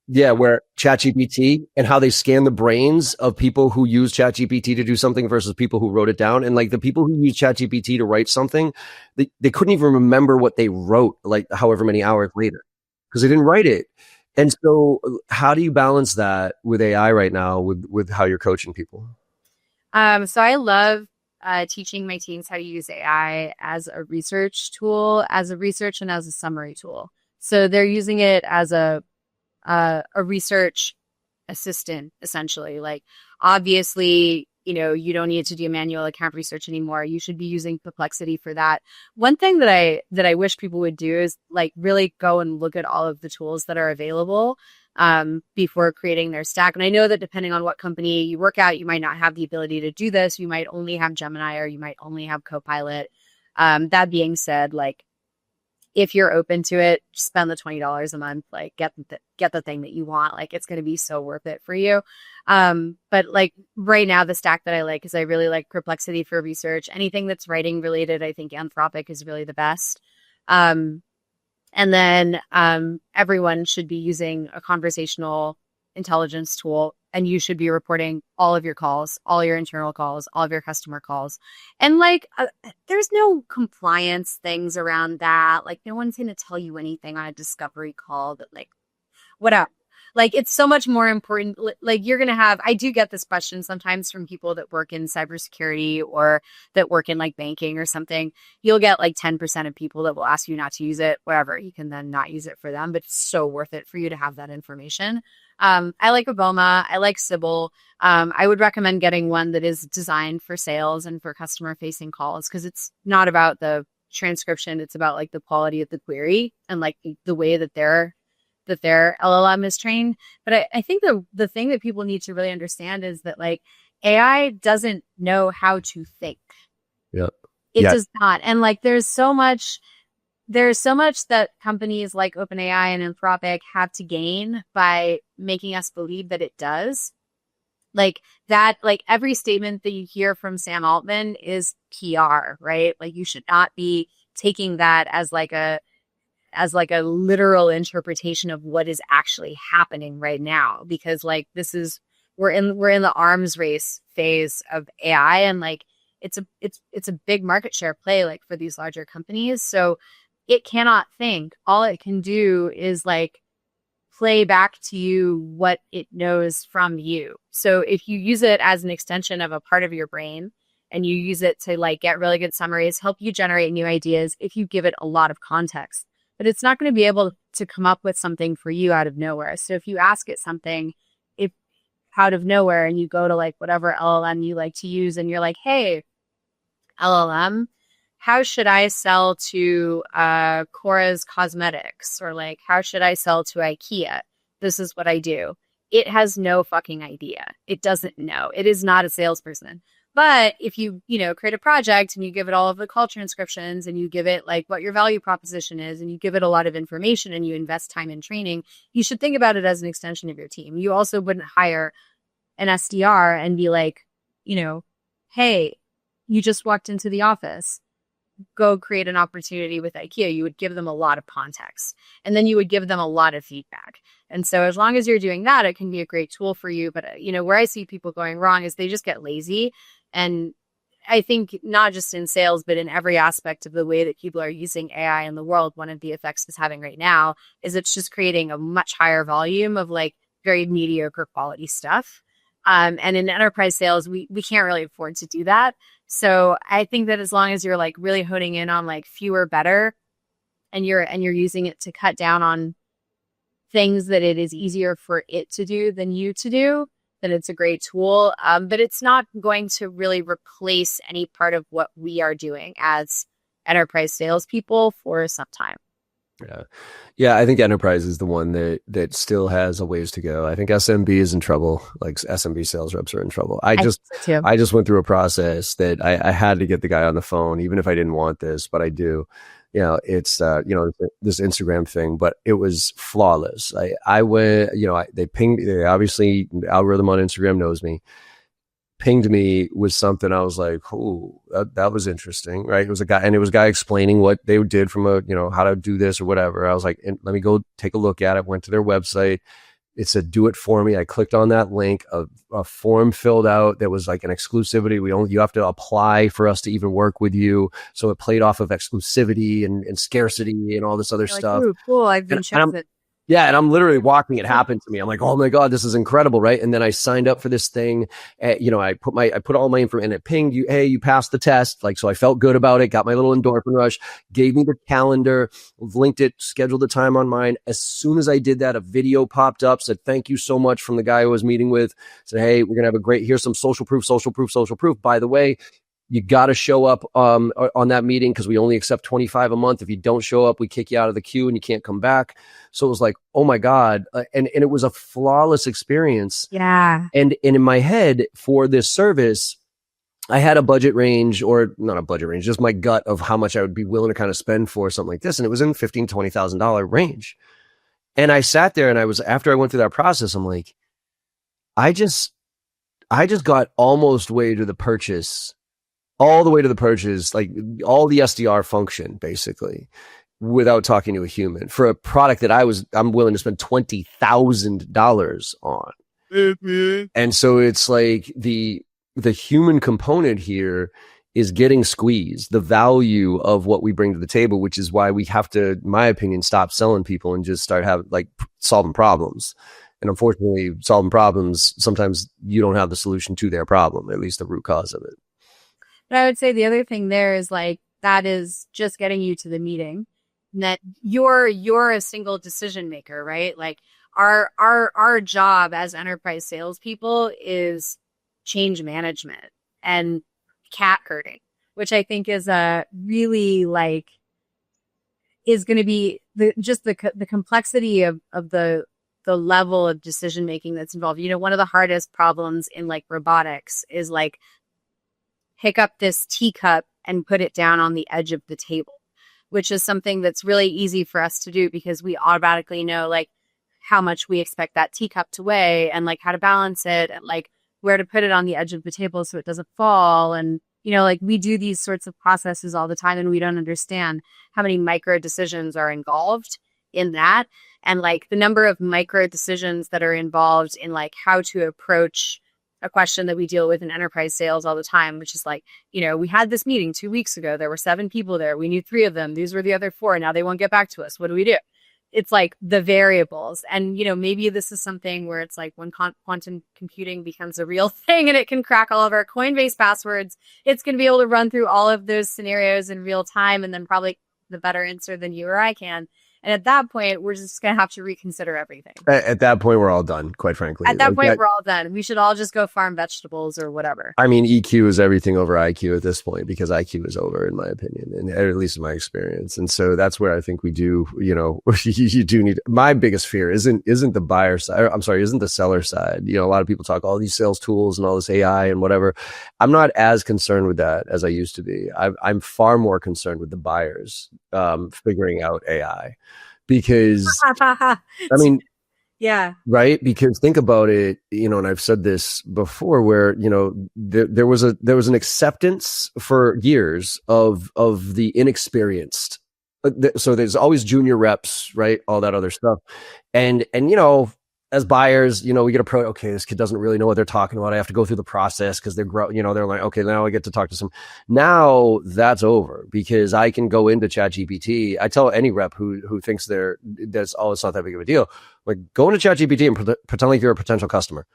where ChatGPT and how they scan the brains of people who use ChatGPT to do something versus people who wrote it down. And like the people who use ChatGPT to write something, they couldn't even remember what they wrote, like however many hours later, because they didn't write it. And so how do you balance that with AI right now with how you're coaching people? So I love teaching my teams how to use AI as a research tool, as a research and as a summary tool. So they're using it as a research assistant, essentially. Like, obviously, you don't need to do manual account research anymore. You should be using Perplexity for that. One thing that I wish people would do is like really go and look at all of the tools that are available before creating their stack. And I know that depending on what company you work at, you might not have the ability to do this. You might only have Gemini or you might only have Copilot. That being said, like, if you're open to it, spend the $20 a month, like get the thing that you want. Like, it's going to be so worth it for you. But like right now, the stack that I like is I really like Perplexity for research. Anything that's writing related, I think Anthropic is really the best. And then everyone should be using a conversational intelligence tool, and you should be reporting all of your calls, all your internal calls, all of your customer calls. And like, there's no compliance things around that. Like, no one's going to tell you anything on a discovery call that like, what up? Like, it's so much more important. Like, you're going to have, I do get this question sometimes from people that work in cybersecurity or that work in like banking or something. You'll get like 10% of people that will ask you not to use it, whatever. You can then not use it for them, but it's so worth it for you to have that information. I like Obama. I like Sybil. I would recommend getting one that is designed for sales and for customer facing calls, because it's not about the transcription. It's about like the quality of the query and like the way that their LLM is trained. But I think the thing that people need to really understand is that like AI doesn't know how to think. Yeah. It does not. And like there's so much that companies like OpenAI and Anthropic have to gain by making us believe that it does. Like that, like every statement that you hear from Sam Altman is PR, right? Like you should not be taking that as like a literal interpretation of what is actually happening right now, because like we're in the arms race phase of AI, and like it's a big market share play like for these larger companies. So it cannot think. All it can do is like play back to you what it knows from you. So if you use it as an extension of a part of your brain and you use it to like get really good summaries, help you generate new ideas if you give it a lot of context, but it's not going to be able to come up with something for you out of nowhere. So if you ask it something, if out of nowhere, and you go to like whatever LLM you like to use and you're like, hey, LLM, how should I sell to Cora's Cosmetics? Or like, how should I sell to IKEA? This is what I do. It has no fucking idea. It doesn't know. It is not a salesperson. But if you create a project and you give it all of the call transcriptions and you give it like what your value proposition is and you give it a lot of information and you invest time in training, you should think about it as an extension of your team. You also wouldn't hire an SDR and be like, hey, you just walked into the office, go create an opportunity with IKEA. You would give them a lot of context, and then you would give them a lot of feedback. And so as long as you're doing that, it can be a great tool for you. But, where I see people going wrong is they just get lazy. And I think not just in sales, but in every aspect of the way that people are using AI in the world, one of the effects it's having right now is it's just creating a much higher volume of like very mediocre quality stuff. And in enterprise sales, we can't really afford to do that. So I think that as long as you're like really honing in on like fewer better, and you're using it to cut down on things that it is easier for it to do than you to do, then it's a great tool. But it's not going to really replace any part of what we are doing as enterprise salespeople for some time. Yeah. Yeah. I think enterprise is the one that still has a ways to go. I think SMB is in trouble. Like SMB sales reps are in trouble. I just went through a process that I had to get the guy on the phone, even if I didn't want this, but I do. It's, this Instagram thing, but it was flawless. I went, they pinged, obviously algorithm on Instagram knows me, pinged me with something. I was like, oh, that was interesting, right? It was a guy explaining what they did from how to do this or whatever. I was like, let me go take a look at it. Went to their website. It said, do it for me. I clicked on that link, a form filled out that was like an exclusivity. You have to apply for us to even work with you. So it played off of exclusivity and scarcity and all this other stuff. Ooh, cool. I've been chosen. Yeah. And I'm literally watching it happen to me. I'm like, oh my God, this is incredible. Right. And then I signed up for this thing. I put all my information and it pinged you. Hey, you passed the test. Like, so I felt good about it. Got my little endorphin rush, gave me the calendar, linked it, scheduled the time on mine. As soon as I did that, a video popped up, said, thank you so much from the guy I was meeting with. Said, hey, we're going to have here's some social proof. By the way, you got to show up on that meeting because we only accept 25 a month. If you don't show up, we kick you out of the queue and you can't come back. So it was like, oh my God. And it was a flawless experience. Yeah. And in my head for this service, I had a budget range, or not a budget range, just my gut of how much I would be willing to kind of spend for something like this. And it was in $15,000, $20,000 range. And I sat there and after I went through that process, I'm like, I just got almost way to the purchase. All the way to the purchase, like all the SDR function, basically, without talking to a human for a product that I'm willing to spend $20,000 on. Mm-hmm. And so it's like the human component here is getting squeezed, the value of what we bring to the table, which is why we have to, in my opinion, stop selling people and just start solving problems. And unfortunately, solving problems, sometimes you don't have the solution to their problem, at least the root cause of it. But I would say the other thing there is that is just getting you to the meeting, and that you're a single decision maker, right? Like our job as enterprise salespeople is change management and cat herding, which I think is a really is going to be the complexity of the level of decision making that's involved. One of the hardest problems in robotics is pick up this teacup and put it down on the edge of the table, which is something that's really easy for us to do because we automatically know how much we expect that teacup to weigh and how to balance it and where to put it on the edge of the table so it doesn't fall. And, we do these sorts of processes all the time and we don't understand how many micro decisions are involved in that. And the number of micro decisions that are involved in how to approach a question that we deal with in enterprise sales all the time, which is we had this meeting 2 weeks ago. There were 7 people there. We knew 3 of them. These were the other 4. Now they won't get back to us. What do we do? It's the variables. And, maybe this is something where it's when quantum computing becomes a real thing and it can crack all of our Coinbase passwords, it's going to be able to run through all of those scenarios in real time and then probably the better answer than you or I can. And at that point, we're just going to have to reconsider everything. At that point, we're all done, quite frankly. At that point, we're all done. We should all just go farm vegetables or whatever. I mean, EQ is everything over IQ at this point because IQ is over, in my opinion, and at least in my experience. And so that's where I think we do, you do need. My biggest fear isn't the buyer side. I'm sorry, isn't the seller side. A lot of people talk all these sales tools and all this AI and whatever. I'm not as concerned with that as I used to be. I'm far more concerned with the buyers figuring out AI. Because I mean, yeah, right. Because think about it, and I've said this before where, there was an acceptance for years of the inexperienced. So there's always junior reps, right? All that other stuff. And as buyers, we get approached, okay, this kid doesn't really know what they're talking about. I have to go through the process because they're like, okay, now I get to talk to some. Now that's over because I can go into ChatGPT. I tell any rep who thinks it's not that big of a deal. Go into ChatGPT and pretend like you're a potential customer.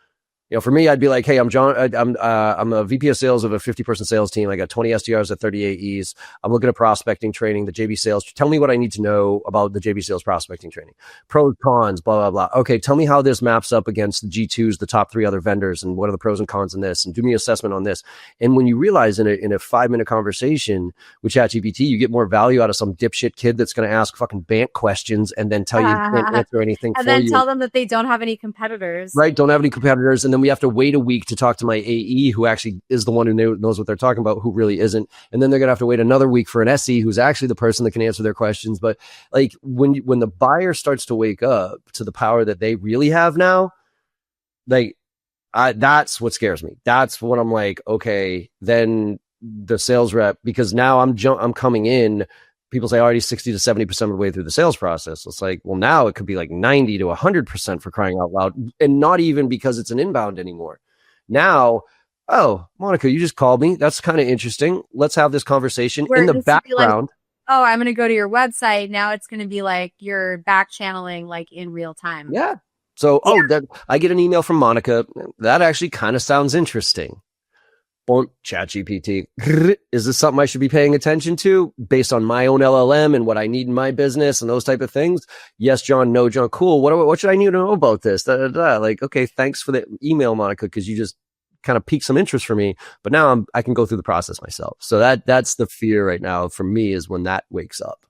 For me, I'd be like, hey, I'm John. I'm a VP of sales of a 50-person sales team. I got 20 SDRs at 30 AEs. I'm looking at prospecting training, the JB sales. Tell me what I need to know about the JB sales prospecting training. Pros, cons, blah, blah, blah. Okay, tell me how this maps up against the G2s, the top 3 other vendors, and what are the pros and cons in this, and do me an assessment on this. And when you realize in a 5-minute conversation with ChatGPT, you get more value out of some dipshit kid that's going to ask fucking bank questions and then tell you can't answer anything And for then you. tell them that they don't have any competitors. Right, don't have any competitors, and then we have to wait a week to talk to my AE, who actually is the one who knows what they're talking about, who really isn't, and then they're gonna have to wait another week for an SE, who's actually the person that can answer their questions. But like when the buyer starts to wake up to the power that they really have now, like that's what scares me. That's what I'm like, okay, then the sales rep, because now I'm coming in. People say already 60 to 70% of the way through the sales process. It's like, well, now it could be like 90 to 100% for crying out loud. And not even because it's an inbound anymore. Now, oh, Monica, you just called me. That's kind of interesting. Let's have this conversation in the background. Like, oh, I'm going to go to your website. Now it's going to be like you're back channeling like in real time. Yeah. So, I get an email from Monica. That actually kind of sounds interesting. ChatGPT, is this something I should be paying attention to based on my own LLM and what I need in my business and those type of things? Yes, John. No, John. Cool. What should I need to know about this? Like, okay, thanks for the email, Monica, because you just kind of piqued some interest for me. But now I can go through the process myself. So that's the fear right now for me, is when that wakes up.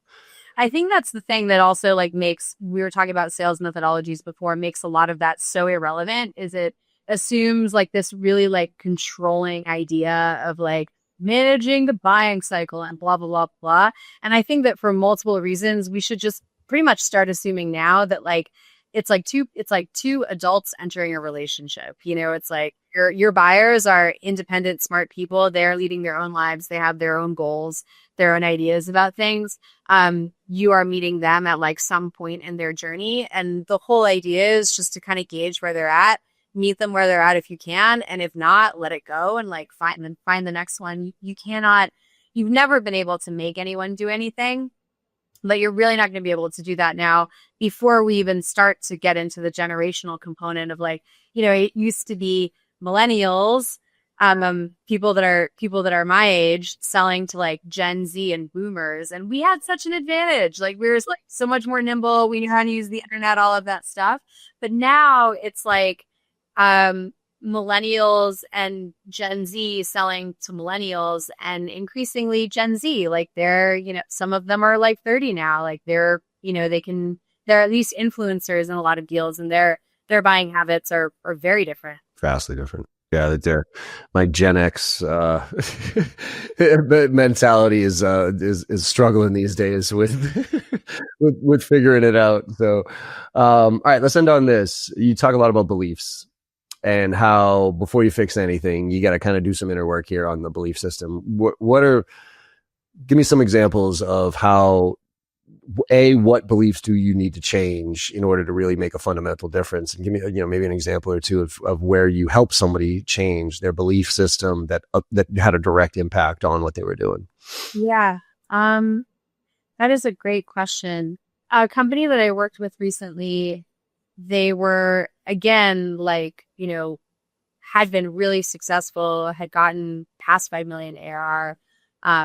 I think that's the thing that also like we were talking about sales methodologies before, makes a lot of that so irrelevant, is it assumes like this really like controlling idea of like managing the buying cycle and blah, blah, blah, blah. And I think that for multiple reasons, we should just pretty much start assuming now that like, it's like two adults entering a relationship. It's like your buyers are independent, smart people. They're leading their own lives. They have their own goals, their own ideas about things. You are meeting them at like some point in their journey. And the whole idea is just to kind of gauge where they're at. Meet them where they're at if you can, and if not, let it go and like find the next one. You've never been able to make anyone do anything, but you're really not going to be able to do that now before we even start to get into the generational component of like, it used to be millennials, people that are my age selling to like Gen Z and boomers, and we had such an advantage. Like we were like so much more nimble. We knew how to use the internet, all of that stuff. But now it's like millennials and Gen Z selling to millennials, and increasingly Gen Z, like they're, some of them are like 30 now, like they're at least influencers in a lot of deals, and their buying habits are very different. Vastly different. Yeah, they're my Gen X mentality is struggling these days with with figuring it out. So, all right, let's end on this. You talk a lot about beliefs and how before you fix anything, you got to kind of do some inner work here on the belief system. Give me some examples of how, what beliefs do you need to change in order to really make a fundamental difference? And give me, maybe an example or two of where you help somebody change their belief system that had a direct impact on what they were doing. Yeah. That is a great question. A company that I worked with recently, they were, again, like, had been really successful, had gotten past 5 million ARR,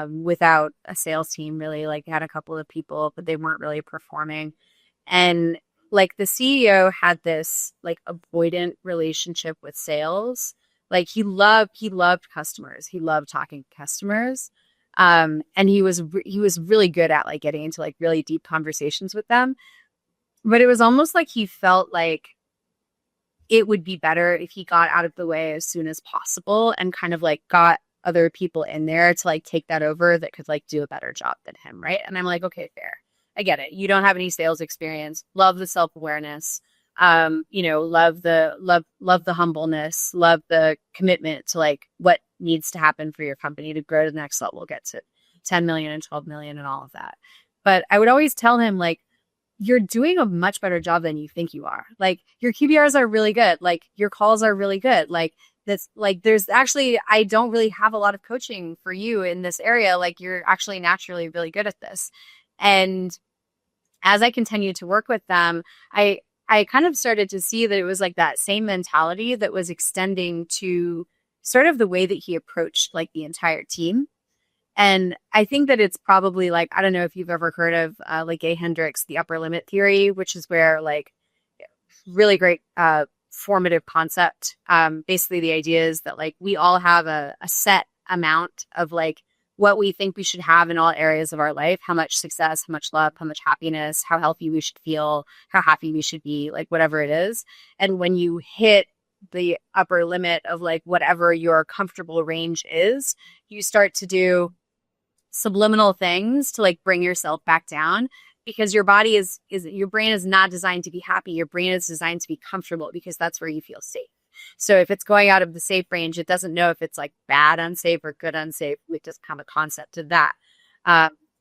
without a sales team, really. Like, had a couple of people, but they weren't really performing. And like the CEO had this like avoidant relationship with sales. Like he loved customers. He loved talking to customers. And he was really good at like getting into like really deep conversations with them. But it was almost like he felt like it would be better if he got out of the way as soon as possible and kind of like got other people in there to like take that over that could like do a better job than him. Right. And I'm like, okay, fair. I get it. You don't have any sales experience. Love the self-awareness. Love the humbleness, love the commitment to like what needs to happen for your company to grow to the next level, get to 10 million and 12 million and all of that. But I would always tell him, like, you're doing a much better job than you think you are. Like, your QBRs are really good. Like, your calls are really good. Like, that's like, there's actually, I don't really have a lot of coaching for you in this area. Like, you're actually naturally really good at this. And as I continue to work with them, I I kind of started to see that it was like that same mentality that was extending to sort of the way that he approached like the entire team. And I think that it's probably like, I don't know if you've ever heard of like A. Hendricks, the upper limit theory, which is where like really great formative concept. Basically, the idea is that like we all have a set amount of like what we think we should have in all areas of our life, how much success, how much love, how much happiness, how healthy we should feel, how happy we should be, like whatever it is. And when you hit the upper limit of like whatever your comfortable range is, you start to do subliminal things to like bring yourself back down, because your body is your brain is not designed to be happy. Your brain is designed to be comfortable, because that's where you feel safe. So if it's going out of the safe range, it doesn't know if it's like bad unsafe or good unsafe. We just have a concept of that.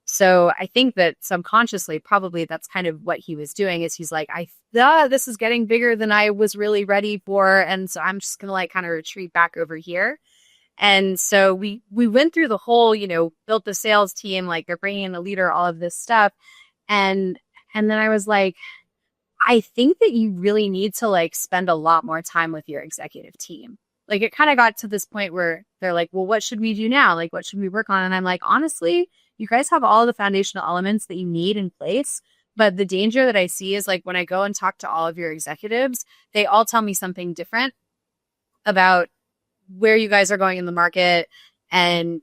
So I think that subconsciously, probably that's kind of what he was doing, is he's like, I thought this is getting bigger than I was really ready for. And so I'm just going to like kind of retreat back over here. And so we went through the whole, built the sales team, like they're bringing in a leader, all of this stuff. And then I was like, I think that you really need to like spend a lot more time with your executive team. Like it kind of got to this point where they're like, well, what should we do now? Like, what should we work on? And I'm like, honestly, you guys have all the foundational elements that you need in place. But the danger that I see is like when I go and talk to all of your executives, they all tell me something different about where you guys are going in the market and,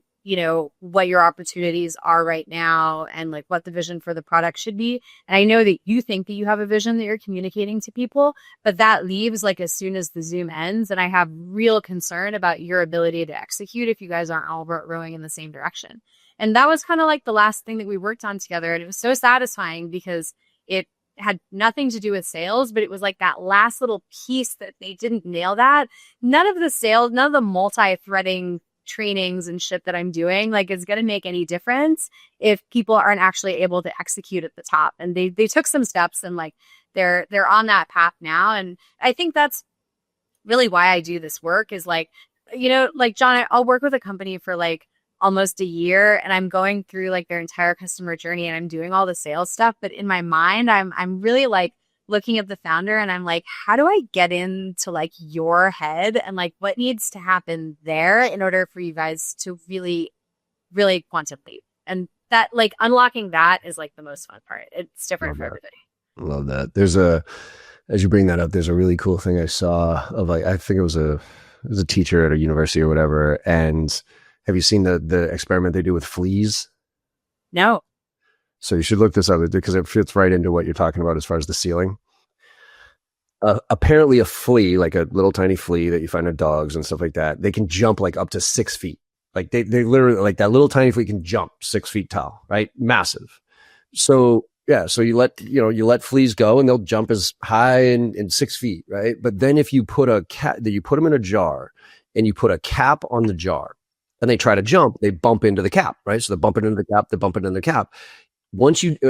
what your opportunities are right now and like what the vision for the product should be. And I know that you think that you have a vision that you're communicating to people, but that leaves like as soon as the Zoom ends. And I have real concern about your ability to execute if you guys aren't all rowing in the same direction. And that was kind of like the last thing that we worked on together. And it was so satisfying because it had nothing to do with sales, but it was like that last little piece that they didn't nail that. None of the multi-threading trainings and shit that I'm doing, like is going to make any difference if people aren't actually able to execute at the top. And they took some steps and like they're on that path now. And I think that's really why I do this work is like, like John, I'll work with a company for like almost a year and I'm going through like their entire customer journey and I'm doing all the sales stuff. But in my mind, I'm really like looking at the founder and I'm like, how do I get into like your head and like what needs to happen there in order for you guys to really, really quantum leap? And that like unlocking that is like the most fun part. It's different for everybody. Love that. As you bring that up, there's a really cool thing I saw of like, I think it was a teacher at a university or whatever. And have you seen the experiment they do with fleas? No. So you should look this up because it fits right into what you're talking about as far as the ceiling. Apparently a flea, like a little tiny flea that you find in dogs and stuff like that, they can jump like up to 6 feet. Like they literally, like that little tiny flea can jump 6 feet tall, right? Massive. So yeah, so you let fleas go and they'll jump as high in 6 feet, right? But then if you put you put them in a jar and you put a cap on the jar and they try to jump, they bump into the cap, right? So they bump it into the cap, they bump it into the cap.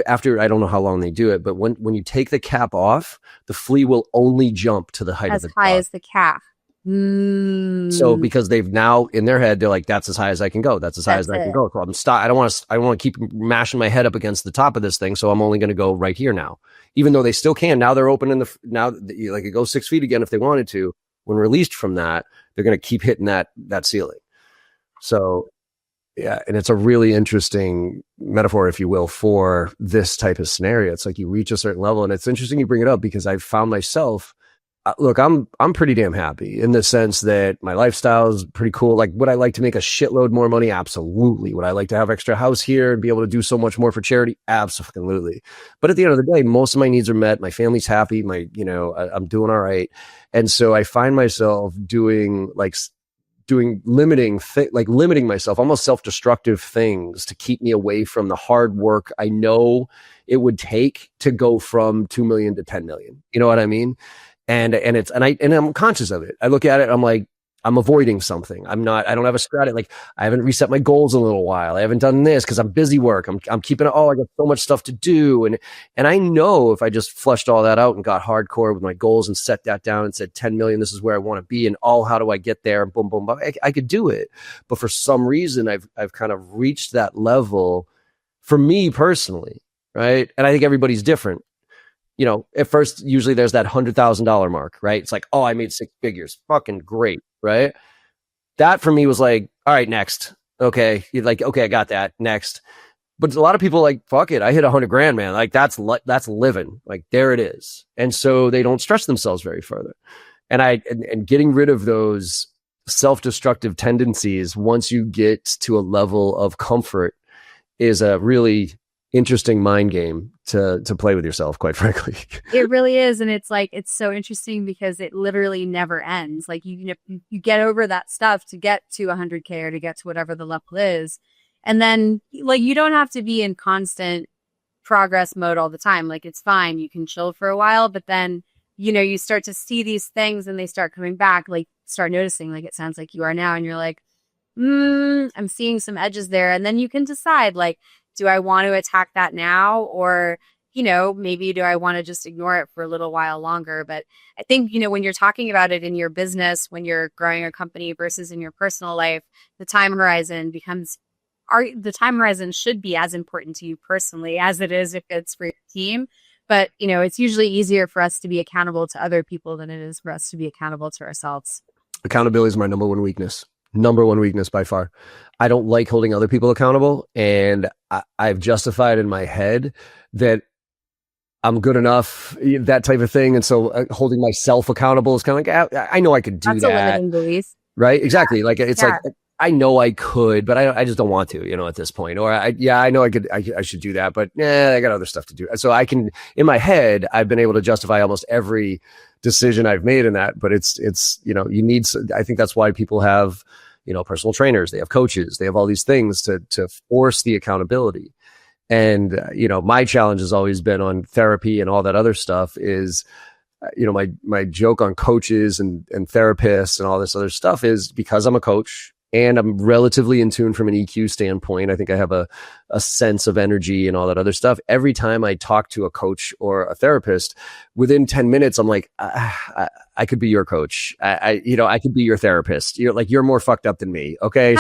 After I don't know how long they do it, but when you take the cap off, the flea will only jump to the height of the jar. As high as the cap. So because they've now in their head, they're like, that's as high as I can go. That's as high as I can go. So I don't want to keep mashing my head up against the top of this thing. So I'm only going to go right here now, even though they still can. Now they're open like it goes 6 feet again if they wanted to. When released from that, they're going to keep hitting that ceiling. So yeah, and it's a really interesting metaphor, if you will, for this type of scenario. It's like you reach a certain level, and it's interesting you bring it up because I found myself, look, I'm pretty damn happy in the sense that my lifestyle is pretty cool. Like, would I like to make a shitload more money? Absolutely. Would I like to have extra house here and be able to do so much more for charity? Absolutely. But at the end of the day, most of my needs are met. My family's happy. I'm doing all right. And so I find myself limiting myself, almost self-destructive things to keep me away from the hard work I know it would take to go from 2 million to 10 million. You know what I mean? And I'm conscious of it. I look at it, I'm like, I'm avoiding something. I don't have a strategy. Like I haven't reset my goals in a little while. I haven't done this because I'm busy work. I'm keeping it. I got so much stuff to do. And I know if I just flushed all that out and got hardcore with my goals and set that down and said 10 million, this is where I want to be. And how do I get there? And boom, boom, boom. I could do it. But for some reason, I've kind of reached that level for me personally. Right. And I think everybody's different. at first, usually there's that $100,000 mark, right? It's like, oh, I made 6 figures. Fucking great, right? That for me was like, all right, next. Okay. You're like, okay, I got that. Next. But a lot of people like, fuck it. I hit 100 grand, man. Like that's living. Like there it is. And so they don't stretch themselves very further. And getting rid of those self-destructive tendencies once you get to a level of comfort is a really interesting mind game to play with yourself, quite frankly. It really is. And it's like, it's so interesting because it literally never ends. Like you get over that stuff to get to 100K or to get to whatever the level is. And then like, you don't have to be in constant progress mode all the time. Like it's fine. You can chill for a while, but then, you start to see these things and they start coming back, like start noticing, like it sounds like you are now. And you're like, I'm seeing some edges there. And then you can decide like, do I want to attack that now? Or, maybe do I want to just ignore it for a little while longer? But I think, when you're talking about it in your business, when you're growing a company versus in your personal life, the time horizon should be as important to you personally as it is if it's for your team. But, it's usually easier for us to be accountable to other people than it is for us to be accountable to ourselves. Accountability is my number one weakness by far. I don't like holding other people accountable. And I've justified in my head that I'm good enough, that type of thing. And so holding myself accountable is kind of like, I know I could do that. That's a limiting belief. Right? Exactly. Like it's like, I know I could, but I just don't want to, at this point. Or I know I should do that, but I got other stuff to do. So I can, in my head, I've been able to justify almost every decision I've made in that, but it's, you need, I think that's why people have, personal trainers, they have coaches, they have all these things to force the accountability. And, my challenge has always been on therapy and all that other stuff is, my joke on coaches and therapists and all this other stuff is because I'm a coach and I'm relatively in tune from an EQ standpoint. I think I have a sense of energy and all that other stuff. Every time I talk to a coach or a therapist, within 10 minutes, I'm like, I could be your coach. I could be your therapist. You're more fucked up than me. Okay.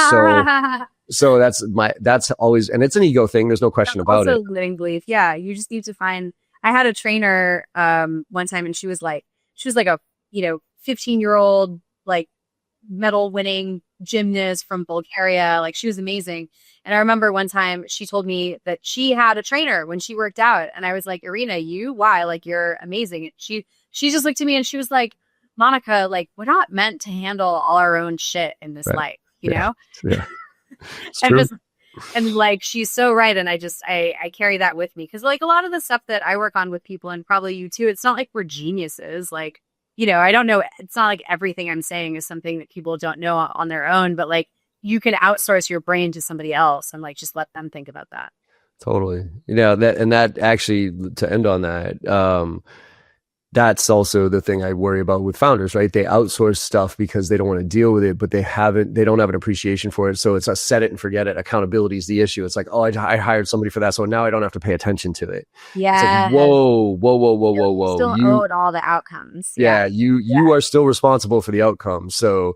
So that's always, and it's an ego thing. There's no question about it. Also limiting belief. Yeah. You just need to find, I had a trainer, one time and she was like a, 15-year-old, like medal winning gymnast from Bulgaria. Like she was amazing. And I remember one time she told me that she had a trainer when she worked out. And I was like, Irina, why? Like, you're amazing. And she just looked at me and she was like, Monica, like, we're not meant to handle all our own shit in this life, you know? Yeah. And like, she's so right. And I carry that with me. Cause like a lot of the stuff that I work on with people and probably you too, it's not like we're geniuses. Like, I don't know. It's not like everything I'm saying is something that people don't know on their own, but like you can outsource your brain to somebody else and like just let them think about that. Totally. That actually, to end on that, that's also the thing I worry about with founders, right? They outsource stuff because they don't want to deal with it, but they don't have an appreciation for it. So it's a set it and forget it. Accountability is the issue. It's like, oh, I hired somebody for that. So now I don't have to pay attention to it. Yeah. It's like, whoa. You still owed all the outcomes. Yeah. You are still responsible for the outcomes. So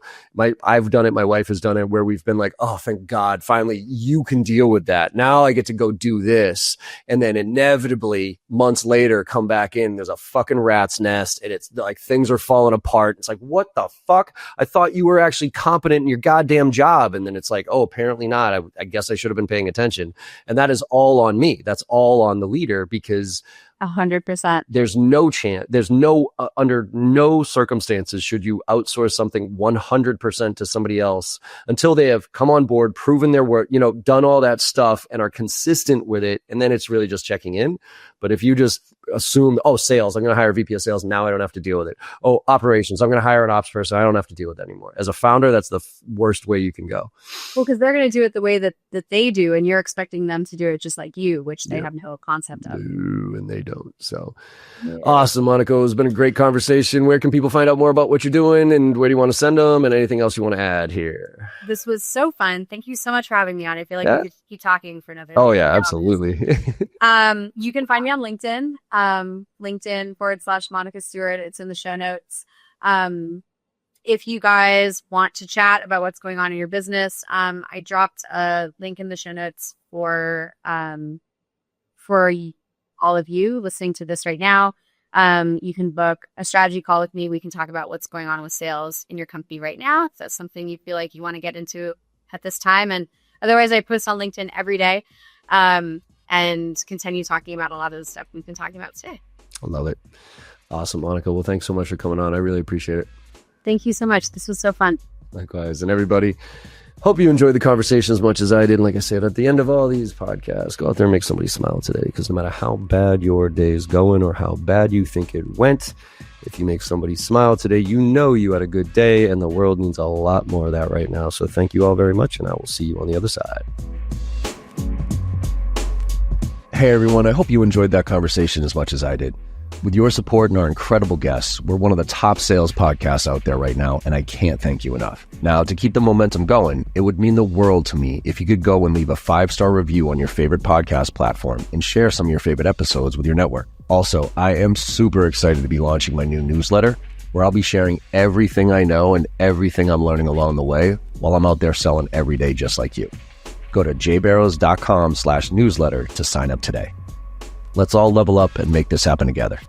I've done it. My wife has done it where we've been like, oh, thank God, finally you can deal with that. Now I get to go do this. And then inevitably months later, come back in, there's a fucking rat's nest and it's like things are falling apart. It's like, what the fuck? I thought you were actually competent in your goddamn job. And then it's like, oh, apparently not. I guess I should have been paying attention. And that is all on me. That's all on the leader because 100%. There's no chance. There's no, under no circumstances should you outsource something 100% to somebody else until they have come on board, proven their work, done all that stuff and are consistent with it. And then it's really just checking in. But if you just assume, oh, sales, I'm going to hire a VP of sales. Now I don't have to deal with it. Oh, operations, I'm going to hire an ops person. I don't have to deal with that anymore. As a founder, that's the worst way you can go. Well, because they're going to do it the way that they do. And you're expecting them to do it just like you, which they have no concept of. And they don't. So awesome, Monica. It's been a great conversation. Where can people find out more about what you're doing and where do you want to send them and anything else you want to add here? This was so fun. Thank you so much for having me on. I feel like we could keep talking for another. Oh yeah, absolutely. You can find me on LinkedIn, LinkedIn/Monica Stewart. It's in the show notes. If you guys want to chat about what's going on in your business, I dropped a link in the show notes for all of you listening to this right now. You can book a strategy call with me. We can talk about what's going on with sales in your company right now. If that's something you feel like you want to get into at this time. And otherwise, I post on LinkedIn every day and continue talking about a lot of the stuff we've been talking about today. I love it. Awesome, Monica. Well, thanks so much for coming on. I really appreciate it. Thank you so much. This was so fun. Likewise. And everybody, hope you enjoyed the conversation as much as I did. And like I said, at the end of all these podcasts, go out there and make somebody smile today, because no matter how bad your day is going or how bad you think it went, if you make somebody smile today, you know you had a good day, and the world needs a lot more of that right now. So thank you all very much, and I will see you on the other side. Hey everyone, I hope you enjoyed that conversation as much as I did. With your support and our incredible guests, we're one of the top sales podcasts out there right now, and I can't thank you enough. Now, to keep the momentum going, it would mean the world to me if you could go and leave a 5-star review on your favorite podcast platform and share some of your favorite episodes with your network. Also, I am super excited to be launching my new newsletter, where I'll be sharing everything I know and everything I'm learning along the way while I'm out there selling every day just like you. Go to jbarrows.com/newsletter to sign up today. Let's all level up and make this happen together.